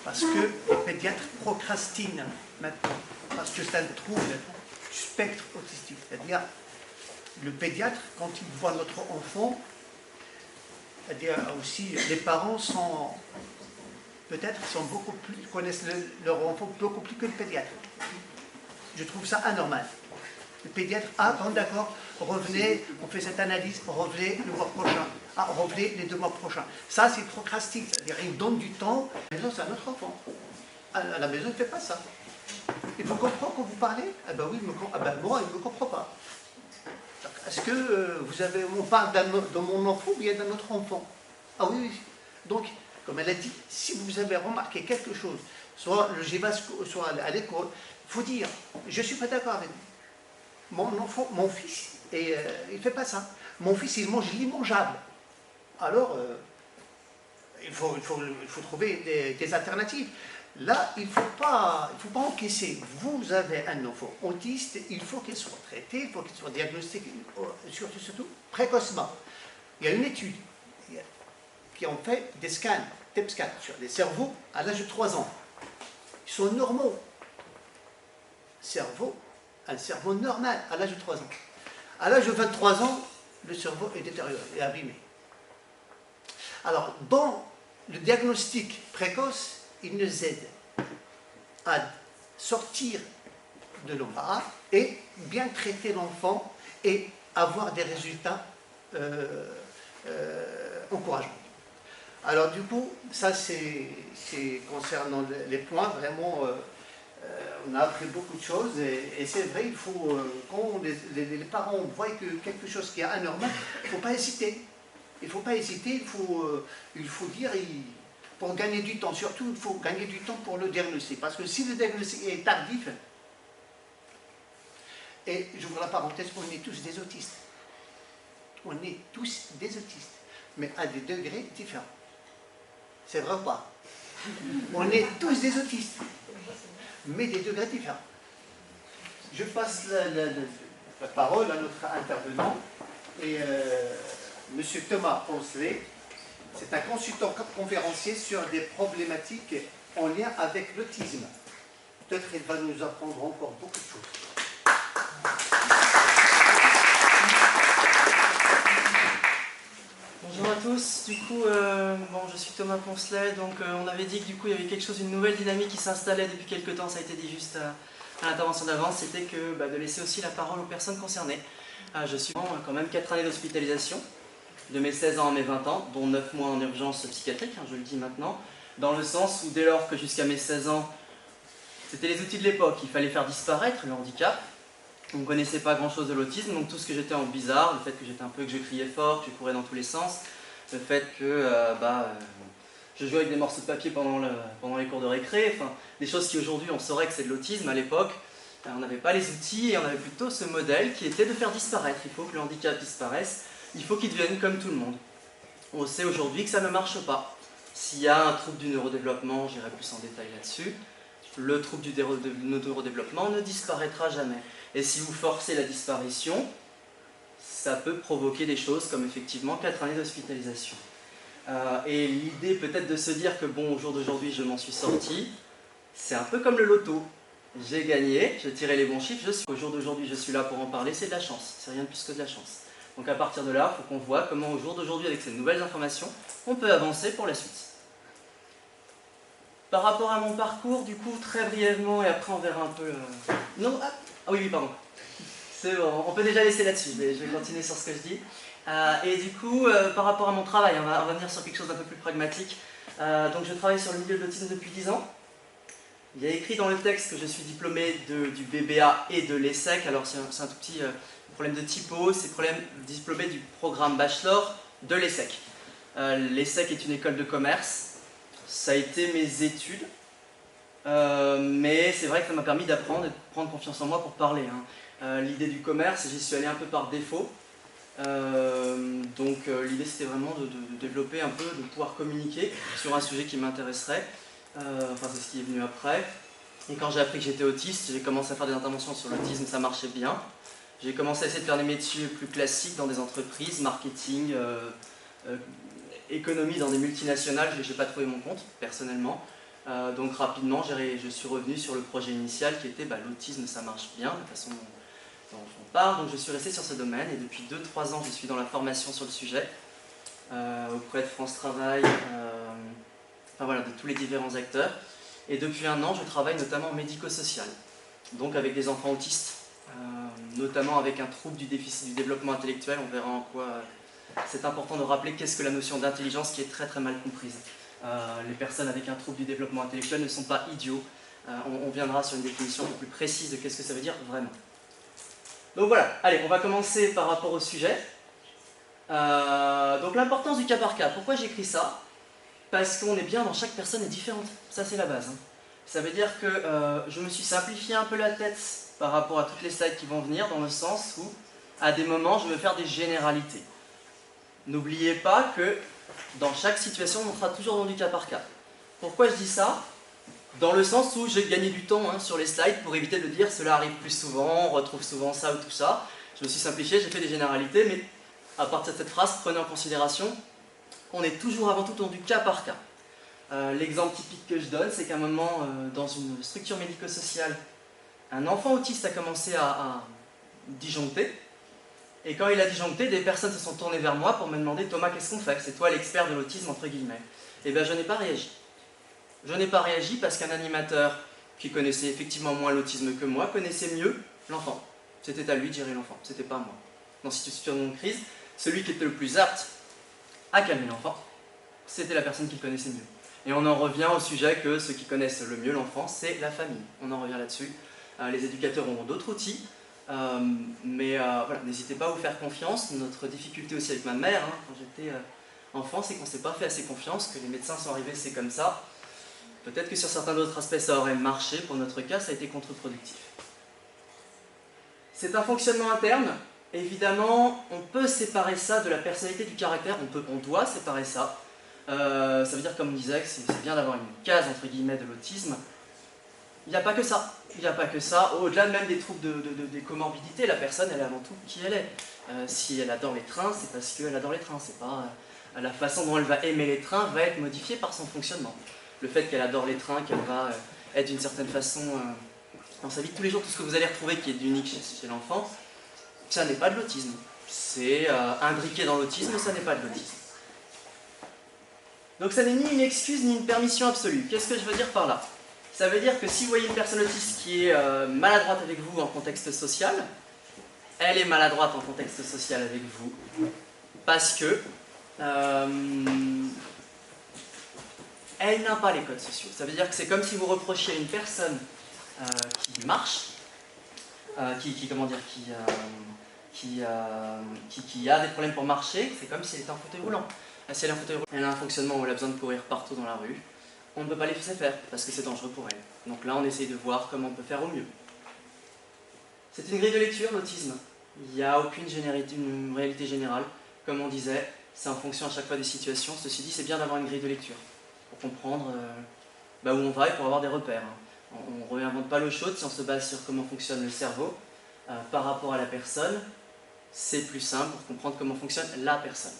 Parce que les pédiatres procrastinent maintenant. Parce que c'est un trouble du spectre autistique. C'est-à-dire, le pédiatre, quand il voit notre enfant, c'est-à-dire aussi, les parents sont peut-être connaissent leur enfant beaucoup plus que le pédiatre. Je trouve ça anormal. Le pédiatre, bon d'accord, revenez, on fait cette analyse, revenez le mois prochain, revenez les 2 mois prochains. Ça, c'est procrastine, c'est-à-dire il donne du temps. À la maison, c'est un autre enfant. À la maison, il ne fait pas ça. Il vous comprend quand vous parlez? Ah ben oui, moi, il ne me comprend pas. Est-ce que on parle de mon enfant ou bien d'un autre enfant? Ah oui, oui. Donc, comme elle a dit, si vous avez remarqué quelque chose, soit le GIVAS, soit à l'école, il faut dire, je ne suis pas d'accord avec vous. Mon enfant, mon fils, il ne fait pas ça. Mon fils, il mange l'immangeable. Alors, il faut trouver des alternatives. Là, il ne faut pas encaisser. Vous avez un enfant autiste, il faut qu'il soit traité, il faut qu'il soit diagnostiqué, surtout précocement. Il y a une étude qui ont fait des scans, TEP scans, sur des cerveaux à l'âge de 3 ans. Ils sont normaux. Un cerveau normal à l'âge de 3 ans. À l'âge de 23 ans, le cerveau est détérioré, est abîmé. Alors, dans le diagnostic précoce, il nous aide à sortir de l'embarras et bien traiter l'enfant et avoir des résultats encourageants. Alors du coup, ça c'est concernant les points, vraiment, on a appris beaucoup de choses et c'est vrai, il faut, quand les parents voient que quelque chose qui est anormal, il ne faut pas hésiter. Il ne faut pas hésiter, il faut dire, pour gagner du temps, surtout il faut gagner du temps pour le diagnostic. Parce que si le diagnostic est tardif, et j'ouvre la parenthèse, on est tous des autistes. On est tous des autistes, mais à des degrés différents. C'est vrai ou pas? On est tous des autistes, mais des degrés différents. Je passe la parole à notre intervenant, et M. Thomas Poncelet, c'est un consultant conférencier sur des problématiques en lien avec l'autisme. Peut-être qu'il va nous apprendre encore beaucoup de choses. Bonjour à tous, du coup, je suis Thomas Poncelet, donc on avait dit que du coup il y avait quelque chose, une nouvelle dynamique qui s'installait depuis quelques temps, ça a été dit juste à l'intervention d'avant, c'était que de laisser aussi la parole aux personnes concernées. Je suis quand même 4 années d'hospitalisation, de mes 16 ans à mes 20 ans, dont 9 mois en urgence psychiatrique, je le dis maintenant, dans le sens où dès lors que jusqu'à mes 16 ans, c'était les outils de l'époque, il fallait faire disparaître le handicap, on ne connaissait pas grand chose de l'autisme, donc tout ce que j'étais en bizarre, le fait que j'étais un peu, que je criais fort, que je courais dans tous les sens, le fait que je jouais avec des morceaux de papier pendant les cours de récré, enfin, des choses qui aujourd'hui on saurait que c'est de l'autisme. À l'époque, on n'avait pas les outils et on avait plutôt ce modèle qui était de faire disparaître. Il faut que le handicap disparaisse, il faut qu'il devienne comme tout le monde. On sait aujourd'hui que ça ne marche pas. S'il y a un trouble du neurodéveloppement, j'irai plus en détail là-dessus, le trouble du neurodéveloppement ne disparaîtra jamais. Et si vous forcez la disparition, ça peut provoquer des choses comme effectivement 4 années d'hospitalisation. Et l'idée peut-être de se dire que bon, au jour d'aujourd'hui je m'en suis sorti, c'est un peu comme le loto. J'ai gagné, j'ai tiré les bons chiffres, au jour d'aujourd'hui je suis là pour en parler, c'est de la chance, c'est rien de plus que de la chance. Donc à partir de là, il faut qu'on voit comment au jour d'aujourd'hui, avec ces nouvelles informations, on peut avancer pour la suite. Par rapport à mon parcours, du coup, très brièvement, et après on verra un peu... Non, oui, pardon. C'est bon, on peut déjà laisser là-dessus, mais je vais continuer sur ce que je dis. Et du coup, par rapport à mon travail, on va venir sur quelque chose d'un peu plus pragmatique. Donc je travaille sur le milieu de l'autisme depuis 10 ans. Il y a écrit dans le texte que je suis diplômé du BBA et de l'ESSEC. Alors c'est un tout petit problème de typo, c'est diplômé du programme bachelor de l'ESSEC. L'ESSEC est une école de commerce. Ça a été mes études, mais c'est vrai que ça m'a permis d'apprendre et de prendre confiance en moi pour parler. L'idée du commerce, j'y suis allé un peu par défaut. Donc l'idée c'était vraiment de développer un peu, de pouvoir communiquer sur un sujet qui m'intéresserait. Enfin c'est ce qui est venu après. Et quand j'ai appris que j'étais autiste, j'ai commencé à faire des interventions sur l'autisme, ça marchait bien. J'ai commencé à essayer de faire des métiers plus classiques dans des entreprises, marketing, économie dans des multinationales. Je n'ai pas trouvé mon compte personnellement. Donc rapidement je suis revenu sur le projet initial qui était l'autisme ça marche bien, de toute façon dont on parle. Donc je suis resté sur ce domaine et depuis 2-3 ans je suis dans la formation sur le sujet auprès de France Travail, enfin voilà, de tous les différents acteurs. Et depuis 1 an je travaille notamment en médico-social, donc avec des enfants autistes, notamment avec un trouble du déficit du développement intellectuel. On verra en quoi c'est important de rappeler qu'est-ce que la notion d'intelligence qui est très très mal comprise. Les personnes avec un trouble du développement intellectuel ne sont pas idiots. On viendra sur une définition un peu plus précise de qu'est-ce que ça veut dire vraiment. Donc voilà, allez, on va commencer par rapport au sujet. Donc l'importance du cas par cas. Pourquoi j'écris ça? Parce qu'on est bien dans chaque personne est différente. Ça c'est la base. Ça veut dire que je me suis simplifié un peu la tête par rapport à toutes les slides qui vont venir, dans le sens où à des moments je vais faire des généralités. N'oubliez pas que dans chaque situation, on sera toujours dans du cas par cas. Pourquoi je dis ça? Dans le sens où j'ai gagné du temps sur les slides pour éviter de dire cela arrive plus souvent, on retrouve souvent ça ou tout ça. Je me suis simplifié, j'ai fait des généralités, mais à partir de cette phrase, prenez en considération qu'on est toujours avant tout dans du cas par cas. L'exemple typique que je donne, c'est qu'à un moment, dans une structure médico-sociale, un enfant autiste a commencé à disjoncter. Et quand il a disjoncté, des personnes se sont tournées vers moi pour me demander « Thomas, qu'est-ce qu'on fait? C'est toi l'expert de l'autisme, entre guillemets. » Et bien je n'ai pas réagi. Je n'ai pas réagi parce qu'un animateur qui connaissait effectivement moins l'autisme que moi connaissait mieux l'enfant. C'était à lui de gérer l'enfant, c'était pas à moi. Dans cette situation de crise, celui qui était le plus apte à calmer l'enfant, c'était la personne qui le connaissait mieux. Et on en revient au sujet que ceux qui connaissent le mieux l'enfant, c'est la famille. On en revient là-dessus. Les éducateurs auront d'autres outils. Mais voilà, n'hésitez pas à vous faire confiance. Notre difficulté aussi avec ma mère, quand j'étais enfant, c'est qu'on ne s'est pas fait assez confiance, que les médecins sont arrivés, c'est comme ça. Peut-être que sur certains autres aspects ça aurait marché, pour notre cas ça a été contre-productif. C'est un fonctionnement interne. Évidemment, on peut séparer ça de la personnalité, du caractère, on doit séparer ça. Ça veut dire, comme on disait, que c'est bien d'avoir une case entre guillemets de l'autisme. Il n'y a pas que ça. Il n'y a pas que ça. Au-delà même des troubles des comorbidités, la personne, elle est avant tout qui elle est. Si elle adore les trains, c'est parce qu'elle adore les trains. C'est pas la façon dont elle va aimer les trains va être modifiée par son fonctionnement. Le fait qu'elle adore les trains, qu'elle va être d'une certaine façon dans sa vie de tous les jours, tout ce que vous allez retrouver qui est unique chez l'enfant, ça n'est pas de l'autisme. C'est imbriqué dans l'autisme, ça n'est pas de l'autisme. Donc ça n'est ni une excuse ni une permission absolue. Qu'est-ce que je veux dire par là? Ça veut dire que si vous voyez une personne autiste qui est maladroite avec vous en contexte social, elle est maladroite en contexte social avec vous parce que elle n'a pas les codes sociaux. Ça veut dire que c'est comme si vous reprochiez à une personne qui marche qui a des problèmes pour marcher, c'est comme si elle était en fauteuil roulant. Si elle est en fauteuil roulant, elle a un fonctionnement où elle a besoin de courir partout dans la rue, on ne peut pas les laisser faire parce que c'est dangereux pour elle. Donc là, on essaye de voir comment on peut faire au mieux. C'est une grille de lecture, l'autisme. Il n'y a aucune une réalité générale. Comme on disait, c'est en fonction à chaque fois des situations. Ceci dit, c'est bien d'avoir une grille de lecture pour comprendre où on va et pour avoir des repères. On ne réinvente pas l'eau chaude si on se base sur comment fonctionne le cerveau par rapport à la personne. C'est plus simple pour comprendre comment fonctionne la personne.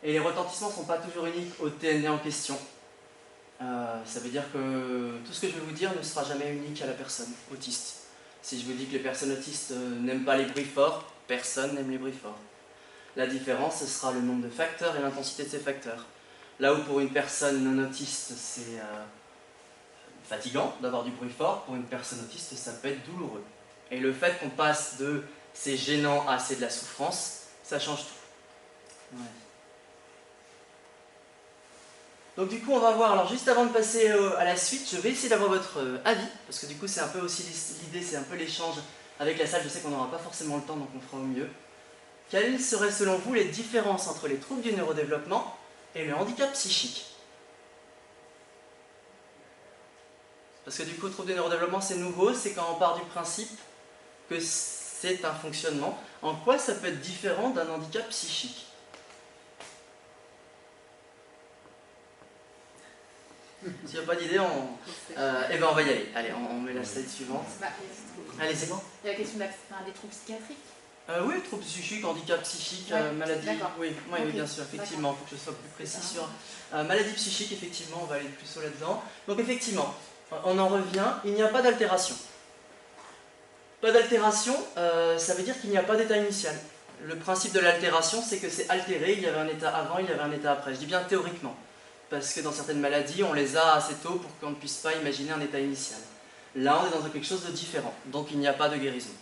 Et les retentissements ne sont pas toujours uniques au TND en question. Ça veut dire que tout ce que je vais vous dire ne sera jamais unique à la personne autiste. Si je vous dis que les personnes autistes n'aiment pas les bruits forts, personne n'aime les bruits forts. La différence, ce sera le nombre de facteurs et l'intensité de ces facteurs. Là où pour une personne non autiste, c'est fatigant d'avoir du bruit fort, pour une personne autiste, ça peut être douloureux. Et le fait qu'on passe de c'est gênant à c'est de la souffrance, ça change tout. Ouais. Donc du coup, on va voir, alors juste avant de passer à la suite, je vais essayer d'avoir votre avis, parce que du coup, c'est un peu aussi l'idée, c'est un peu l'échange avec la salle, je sais qu'on n'aura pas forcément le temps, donc on fera au mieux. Quelles seraient selon vous les différences entre les troubles du neurodéveloppement et le handicap psychique? Parce que du coup, trouble du neurodéveloppement, c'est nouveau, c'est quand on part du principe que c'est un fonctionnement. En quoi ça peut être différent d'un handicap psychique? S'il n'y a pas d'idée, on va y aller. Allez, on met la slide suivante. Allez, c'est bon. Il y a la question des troubles psychiatriques. Oui, troubles psychiques, handicap psychique, maladie. Oui, okay. Bien sûr, effectivement, il faut que je sois plus précis sur maladie psychique, effectivement, on va aller plus haut là-dedans. Donc, effectivement, on en revient, il n'y a pas d'altération. Pas d'altération, ça veut dire qu'il n'y a pas d'état initial. Le principe de l'altération, c'est que c'est altéré, il y avait un état avant, il y avait un état après. Je dis bien théoriquement, parce que dans certaines maladies, on les a assez tôt pour qu'on ne puisse pas imaginer un état initial. Là, on est dans quelque chose de différent, donc il n'y a pas de guérison.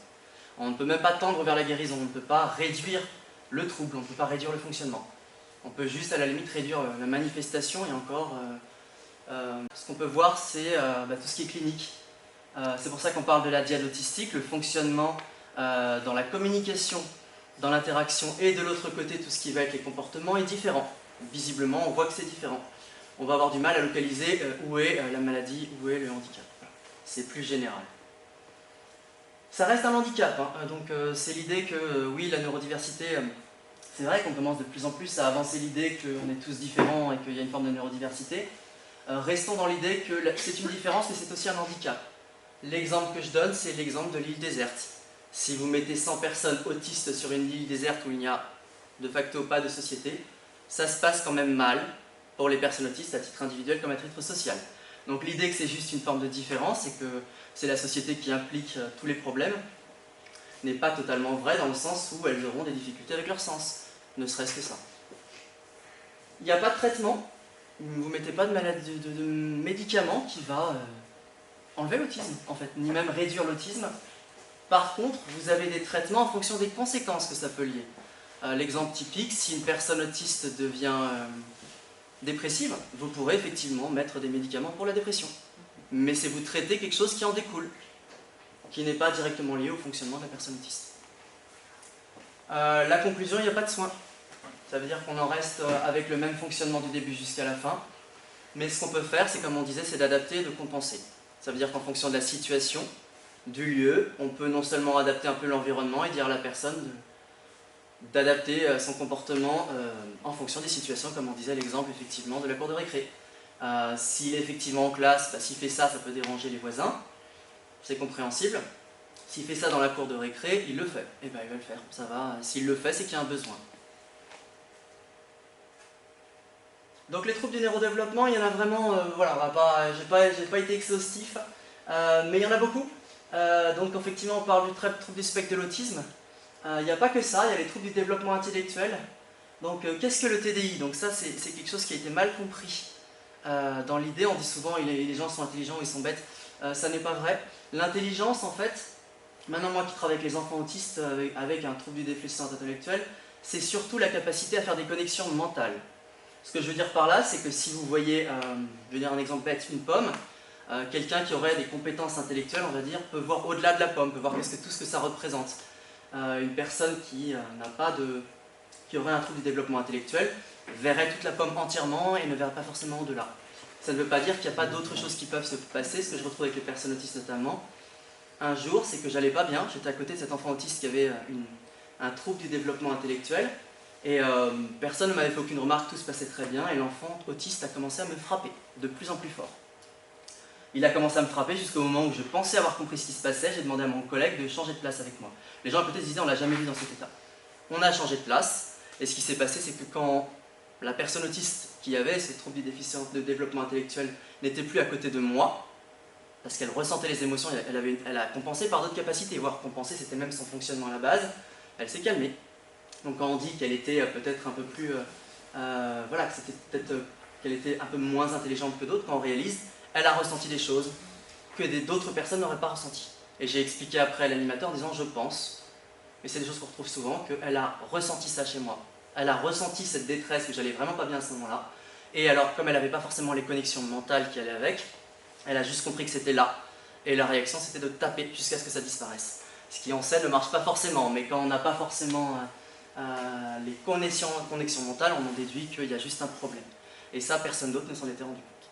On ne peut même pas tendre vers la guérison, on ne peut pas réduire le trouble, on ne peut pas réduire le fonctionnement. On peut juste, à la limite, réduire la manifestation, et encore, ce qu'on peut voir, c'est tout ce qui est clinique. C'est pour ça qu'on parle de la diade autistique, le fonctionnement dans la communication, dans l'interaction, et de l'autre côté, tout ce qui va avec les comportements est différent. Visiblement, on voit que c'est différent. On va avoir du mal à localiser où est la maladie, où est le handicap. C'est plus général. Ça reste un handicap, hein. Donc c'est l'idée que, oui, la neurodiversité, c'est vrai qu'on commence de plus en plus à avancer l'idée qu'on est tous différents et qu'il y a une forme de neurodiversité. Restons dans l'idée que c'est une différence, mais c'est aussi un handicap. L'exemple que je donne, c'est l'exemple de l'île déserte. Si vous mettez 100 personnes autistes sur une île déserte où il n'y a de facto pas de société, ça se passe quand même mal pour les personnes autistes à titre individuel comme à titre social. Donc l'idée que c'est juste une forme de différence et que c'est la société qui implique tous les problèmes n'est pas totalement vraie dans le sens où elles auront des difficultés avec leur sens, ne serait-ce que ça. Il n'y a pas de traitement, vous ne mettez pas de médicament qui va enlever l'autisme en fait, ni même réduire l'autisme. Par contre, vous avez des traitements en fonction des conséquences que ça peut lier. L'exemple typique, si une personne autiste devient dépressive, vous pourrez effectivement mettre des médicaments pour la dépression. Mais c'est vous traiter quelque chose qui en découle, qui n'est pas directement lié au fonctionnement de la personne autiste. La conclusion, il n'y a pas de soin. Ça veut dire qu'on en reste avec le même fonctionnement du début jusqu'à la fin. Mais ce qu'on peut faire, c'est comme on disait, c'est d'adapter et de compenser. Ça veut dire qu'en fonction de la situation, du lieu, on peut non seulement adapter un peu l'environnement et dire à la personne d'adapter son comportement en fonction des situations, comme on disait l'exemple effectivement de la cour de récré. S'il est effectivement en classe, s'il fait ça, ça peut déranger les voisins, c'est compréhensible. S'il fait ça dans la cour de récré, il le fait. Et bien il va le faire, ça va. S'il le fait, c'est qu'il y a un besoin. Donc les troubles du neurodéveloppement, il y en a vraiment, j'ai pas été exhaustif, mais il y en a beaucoup. Donc effectivement, on parle du trouble du spectre de l'autisme. Il n'y a pas que ça, il y a les troubles du développement intellectuel. Donc qu'est-ce que le TDI? Donc ça, c'est quelque chose qui a été mal compris. Dans l'idée, on dit souvent les gens sont intelligents ou ils sont bêtes. Ça n'est pas vrai. L'intelligence, en fait, maintenant moi qui travaille avec les enfants autistes avec un trouble du déficient intellectuel, c'est surtout la capacité à faire des connexions mentales. Ce que je veux dire par là, c'est que si vous voyez, je vais dire un exemple bête, une pomme, Quelqu'un qui aurait des compétences intellectuelles, on va dire, peut voir au-delà de la pomme, peut voir tout ce que ça représente. Une personne qui aurait un trouble du développement intellectuel verrait toute la pomme entièrement et ne verrait pas forcément au-delà. Ça ne veut pas dire qu'il n'y a pas d'autres choses qui peuvent se passer. Ce que je retrouve avec les personnes autistes notamment, un jour, c'est que j'allais pas bien. J'étais à côté de cet enfant autiste qui avait un trouble du développement intellectuel et personne ne m'avait fait aucune remarque, tout se passait très bien et l'enfant autiste a commencé à me frapper de plus en plus fort. Il a commencé à me frapper jusqu'au moment où je pensais avoir compris ce qui se passait. J'ai demandé à mon collègue de changer de place avec moi. Les gens à côté se disaient on l'a jamais vu dans cet état. On a changé de place et ce qui s'est passé, c'est que quand la personne autiste qui avait ce trouble de développement intellectuel n'était plus à côté de moi, parce qu'elle ressentait les émotions, elle a compensé par d'autres capacités, voire compensé, c'était même son fonctionnement à la base, elle s'est calmée. Donc quand on dit qu'elle était peut-être un peu plus... voilà, que c'était peut-être qu'elle était un peu moins intelligente que d'autres, quand on réalise, elle a ressenti des choses que d'autres personnes n'auraient pas ressenties. Et j'ai expliqué après à l'animateur en disant je pense, mais c'est des choses qu'on retrouve souvent, qu'elle a ressenti ça chez moi. Elle a ressenti cette détresse, que j'allais vraiment pas bien à ce moment-là. Et alors, comme elle n'avait pas forcément les connexions mentales qui allaient avec, elle a juste compris que c'était là. Et la réaction, c'était de taper jusqu'à ce que ça disparaisse. Ce qui en scène ne marche pas forcément, mais quand on n'a pas forcément les connexions mentales, on en déduit qu'il y a juste un problème. Et ça, personne d'autre ne s'en était rendu compte.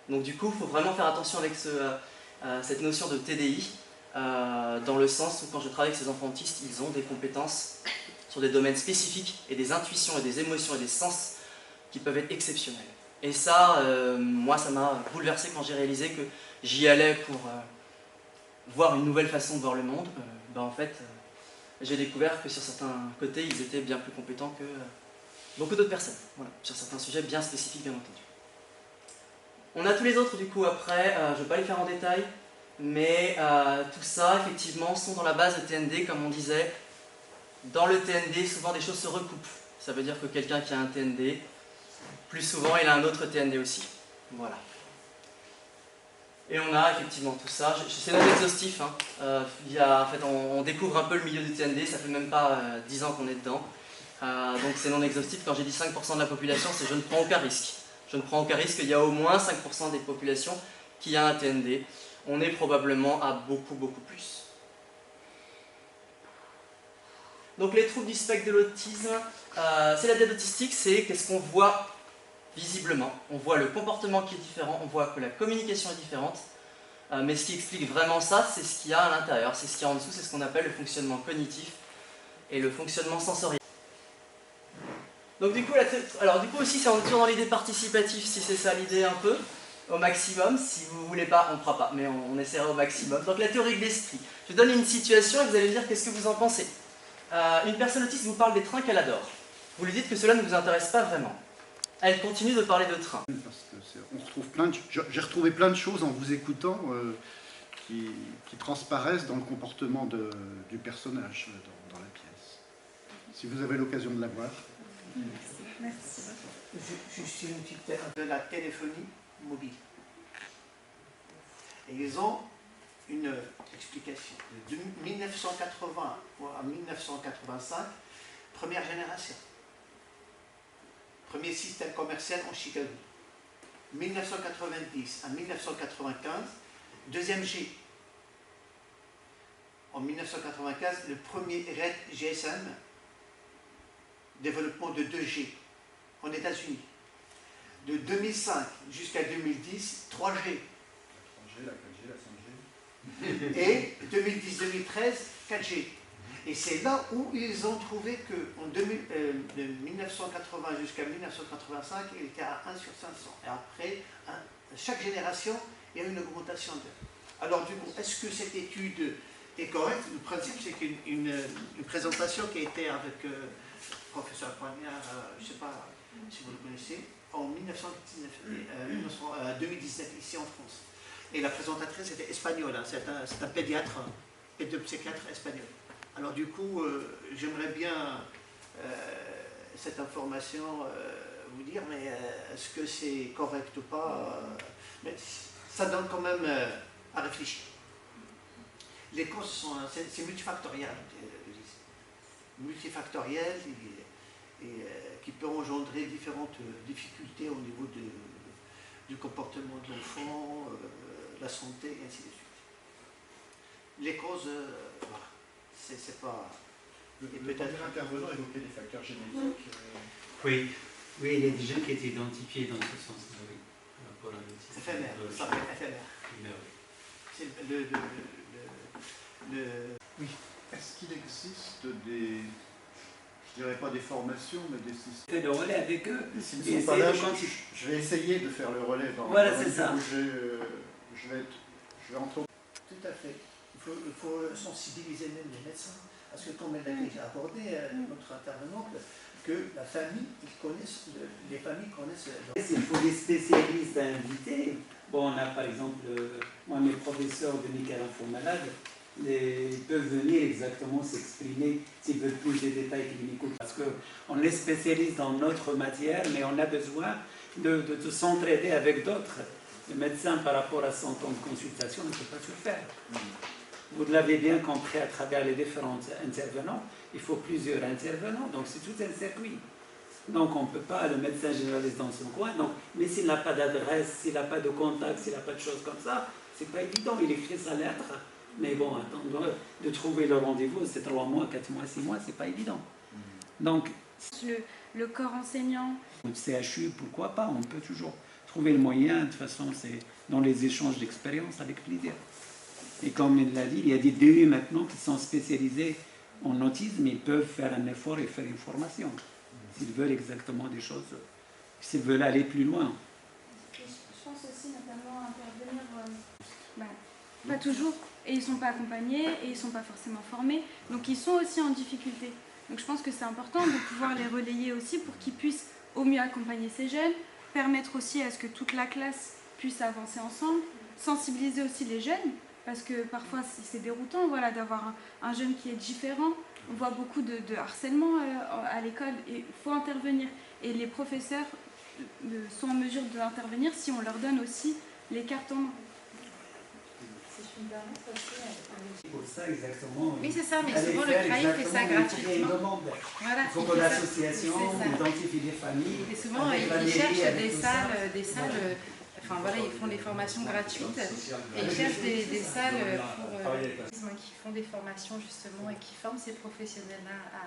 Donc du coup, il faut vraiment faire attention avec cette notion de TDI, dans le sens où quand je travaille avec ces enfants autistes, ils ont des compétences sur des domaines spécifiques et des intuitions et des émotions et des sens qui peuvent être exceptionnels. Et ça, moi, ça m'a bouleversé quand j'ai réalisé que j'y allais pour voir une nouvelle façon de voir le monde. En fait, j'ai découvert que sur certains côtés, ils étaient bien plus compétents que beaucoup d'autres personnes. Voilà, sur certains sujets bien spécifiques, bien entendu. On a tous les autres, du coup, après, je ne vais pas les faire en détail, mais tout ça, effectivement, sont dans la base de TND, comme on disait. Dans le TND, souvent des choses se recoupent. Ça veut dire que quelqu'un qui a un TND, plus souvent, il a un autre TND aussi. Voilà. Et on a effectivement tout ça. C'est non exhaustif. Hein. En fait, on découvre un peu le milieu du TND, ça fait même pas 10 ans qu'on est dedans. Donc c'est non exhaustif. Quand j'ai dit 5% de la population, c'est je ne prends aucun risque. Je ne prends aucun risque, il y a au moins 5% des populations qui a un TND. On est probablement à beaucoup, beaucoup plus. Donc les troubles du spectre de l'autisme, c'est la diade autistique, c'est qu'est-ce qu'on voit visiblement. On voit le comportement qui est différent, on voit que la communication est différente, mais ce qui explique vraiment ça, c'est ce qu'il y a à l'intérieur, c'est ce qu'il y a en dessous, c'est ce qu'on appelle le fonctionnement cognitif et le fonctionnement sensoriel. Donc du coup, aussi, c'est toujours dans l'idée participative, si c'est ça l'idée un peu, au maximum. Si vous ne voulez pas, on ne fera pas, mais on essaiera au maximum. Donc la théorie de l'esprit. Je donne une situation et vous allez me dire qu'est-ce que vous en pensez. Une personne autiste vous parle des trains qu'elle adore. Vous lui dites que cela ne vous intéresse pas vraiment. Elle continue de parler de trains. J'ai retrouvé plein de choses en vous écoutant qui transparaissent dans le comportement du personnage dans la pièce. Si vous avez l'occasion de la voir. Merci. Juste une petite de la téléphonie mobile. Et ils ont une explication. De 1980 à 1985, première génération. Premier système commercial en Chicago. 1990 à 1995, deuxième G. En 1995, le premier RED GSM, développement de 2G en États-Unis. De 2005 jusqu'à 2010, 3G. La 4G, la 5G. Et 2010-2013, 4G. Et c'est là où ils ont trouvé que de 1980 jusqu'à 1985, il était à 1 sur 500. Et après, chaque génération, il y a une augmentation de. Alors du coup, est-ce que cette étude est correcte? Le principe, c'est qu'une présentation qui a été avec le professeur Poignard, je ne sais pas si vous le connaissez, en 2019, ici en France. Et la présentatrice était espagnole, hein, c'est un pédiatre et de psychiatre espagnol. Alors du coup, j'aimerais bien cette information vous dire, mais est-ce que c'est correct ou pas mais ça donne quand même à réfléchir. Les causes c'est multifactoriel, multifactoriel et qui peut engendrer différentes difficultés au niveau du comportement de l'enfant, la santé, et ainsi de suite. Les causes, voilà, c'est pas... Le premier intervenant évoquait des facteurs génétiques. Oui, oui, il y a des jeunes qui étaient identifiés dans ce sens-là, oui. Par rapport à l'autisme. Éphémère, ça s'appelle éphémère. C'est Oui. Est-ce qu'il existe des, je dirais pas des formations, mais des systèmes? Fais le relais avec eux. S'ils ne sont pas là, je vais essayer de faire le relais. Voilà, c'est ça. Je vais entrer. Tout à fait. Il faut sensibiliser même les médecins. Parce que comme elle a déjà abordé, notre intervenante, que la famille, les familles connaissent... Il faut des spécialistes à inviter. Bon, on a par exemple, moi mes professeurs de Nickel Info Malade, ils peuvent venir exactement s'exprimer s'ils veulent plus de détails cliniques. Parce qu'on est spécialiste dans notre matière, mais on a besoin de s'entraider avec d'autres. Le médecin, par rapport à son temps de consultation, ne peut pas tout faire. Vous l'avez bien compris à travers les différents intervenants, il faut plusieurs intervenants, donc c'est tout un circuit. Donc on ne peut pas, le médecin généraliste dans son coin, donc, mais s'il n'a pas d'adresse, s'il n'a pas de contact, s'il n'a pas de choses comme ça, c'est pas évident, il écrit sa lettre. Mais bon, attends, de trouver le rendez-vous, c'est 3 mois, 4 mois, 6 mois, c'est pas évident. Donc, le corps enseignant. Le CHU, pourquoi pas, on peut toujours trouver le moyen, de toute façon, c'est dans les échanges d'expérience avec plaisir. Et comme il l'a dit, il y a des DU maintenant qui sont spécialisés en autisme, ils peuvent faire un effort et faire une formation. S'ils veulent exactement des choses, s'ils veulent aller plus loin. Je pense aussi notamment intervenir, pas toujours, et ils ne sont pas accompagnés, et ils ne sont pas forcément formés, donc ils sont aussi en difficulté. Donc je pense que c'est important de pouvoir les relayer aussi pour qu'ils puissent au mieux accompagner ces jeunes, permettre aussi à ce que toute la classe puisse avancer ensemble, sensibiliser aussi les jeunes, parce que parfois c'est déroutant, voilà, d'avoir un jeune qui est différent. On voit beaucoup de harcèlement à l'école et il faut intervenir. Et les professeurs sont en mesure d'intervenir si on leur donne aussi les cartes en main. Si je me permets aussi. Pour ça, exactement. Oui, c'est ça, mais souvent le CRAI fait ça gratuitement. Voilà, il faut que l'association identifie les familles. Et souvent, ils cherchent des salles. Enfin voilà, ils font des formations gratuites et ils cherchent des salles qui font des formations justement et qui forment ces professionnels-là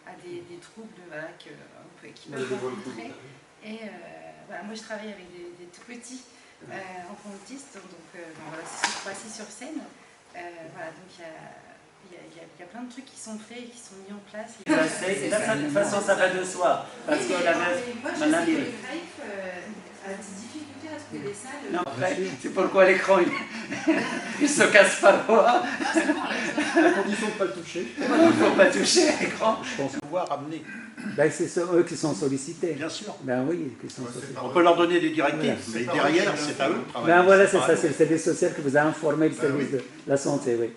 à des troubles voilà, qu'ils peuvent rencontrer. Et voilà, moi je travaille avec des tout petits enfants autistes, donc voilà, c'est cette fois-ci sur scène. Voilà, donc il y a plein de trucs qui sont faits et qui sont mis en place. Et là, de toute façon, ça va de soi. Parce que la a des difficultés à trouver des salles. Non, c'est pourquoi l'écran il se casse pas le doigt. À condition de ne pas le toucher. Il ne faut pas toucher l'écran. Je pense pouvoir amener. Ben, c'est eux qui sont sollicités. Bien sûr. Ben oui, qui sont sollicités. On peut leur donner des directives, mais derrière, c'est à eux de travailler. Ben voilà, c'est ça, c'est le service social qui vous a informé, le service de la santé, oui.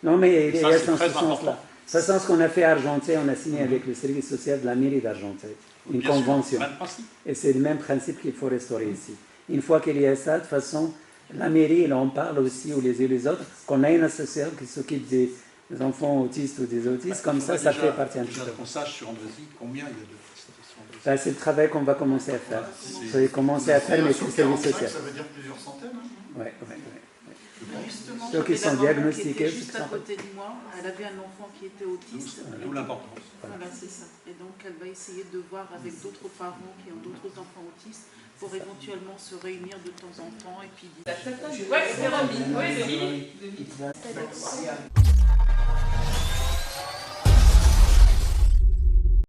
Non, mais il y a dans ce sens-là. De toute façon, ce qu'on a fait à Argenteuil, on a signé avec le service social de la mairie d'Argenteuil une convention. Et c'est le même principe qu'il faut restaurer ici. Une fois qu'il y a ça, de toute façon, la mairie, elle en parle aussi, ou les uns les autres, qu'on a une association qui s'occupe des enfants autistes ou des autistes, comme ça fait partie un petit peu. Qu'on sache sur Andrézy combien il y a de prestations. Ben, c'est le travail qu'on va commencer à faire. Vous allez commencer à faire, mais c'est le service social. Ça veut dire plusieurs centaines. Oui. Justement, ceux qui sont diagnostiqués. Juste à côté de moi, elle avait un enfant qui était autiste. D'où l'importance. Voilà, c'est ça. Et donc, elle va essayer de voir avec d'autres parents qui ont d'autres enfants autistes pour éventuellement se réunir de temps en temps et puis dire. Ouais, c'est Robin. Oui,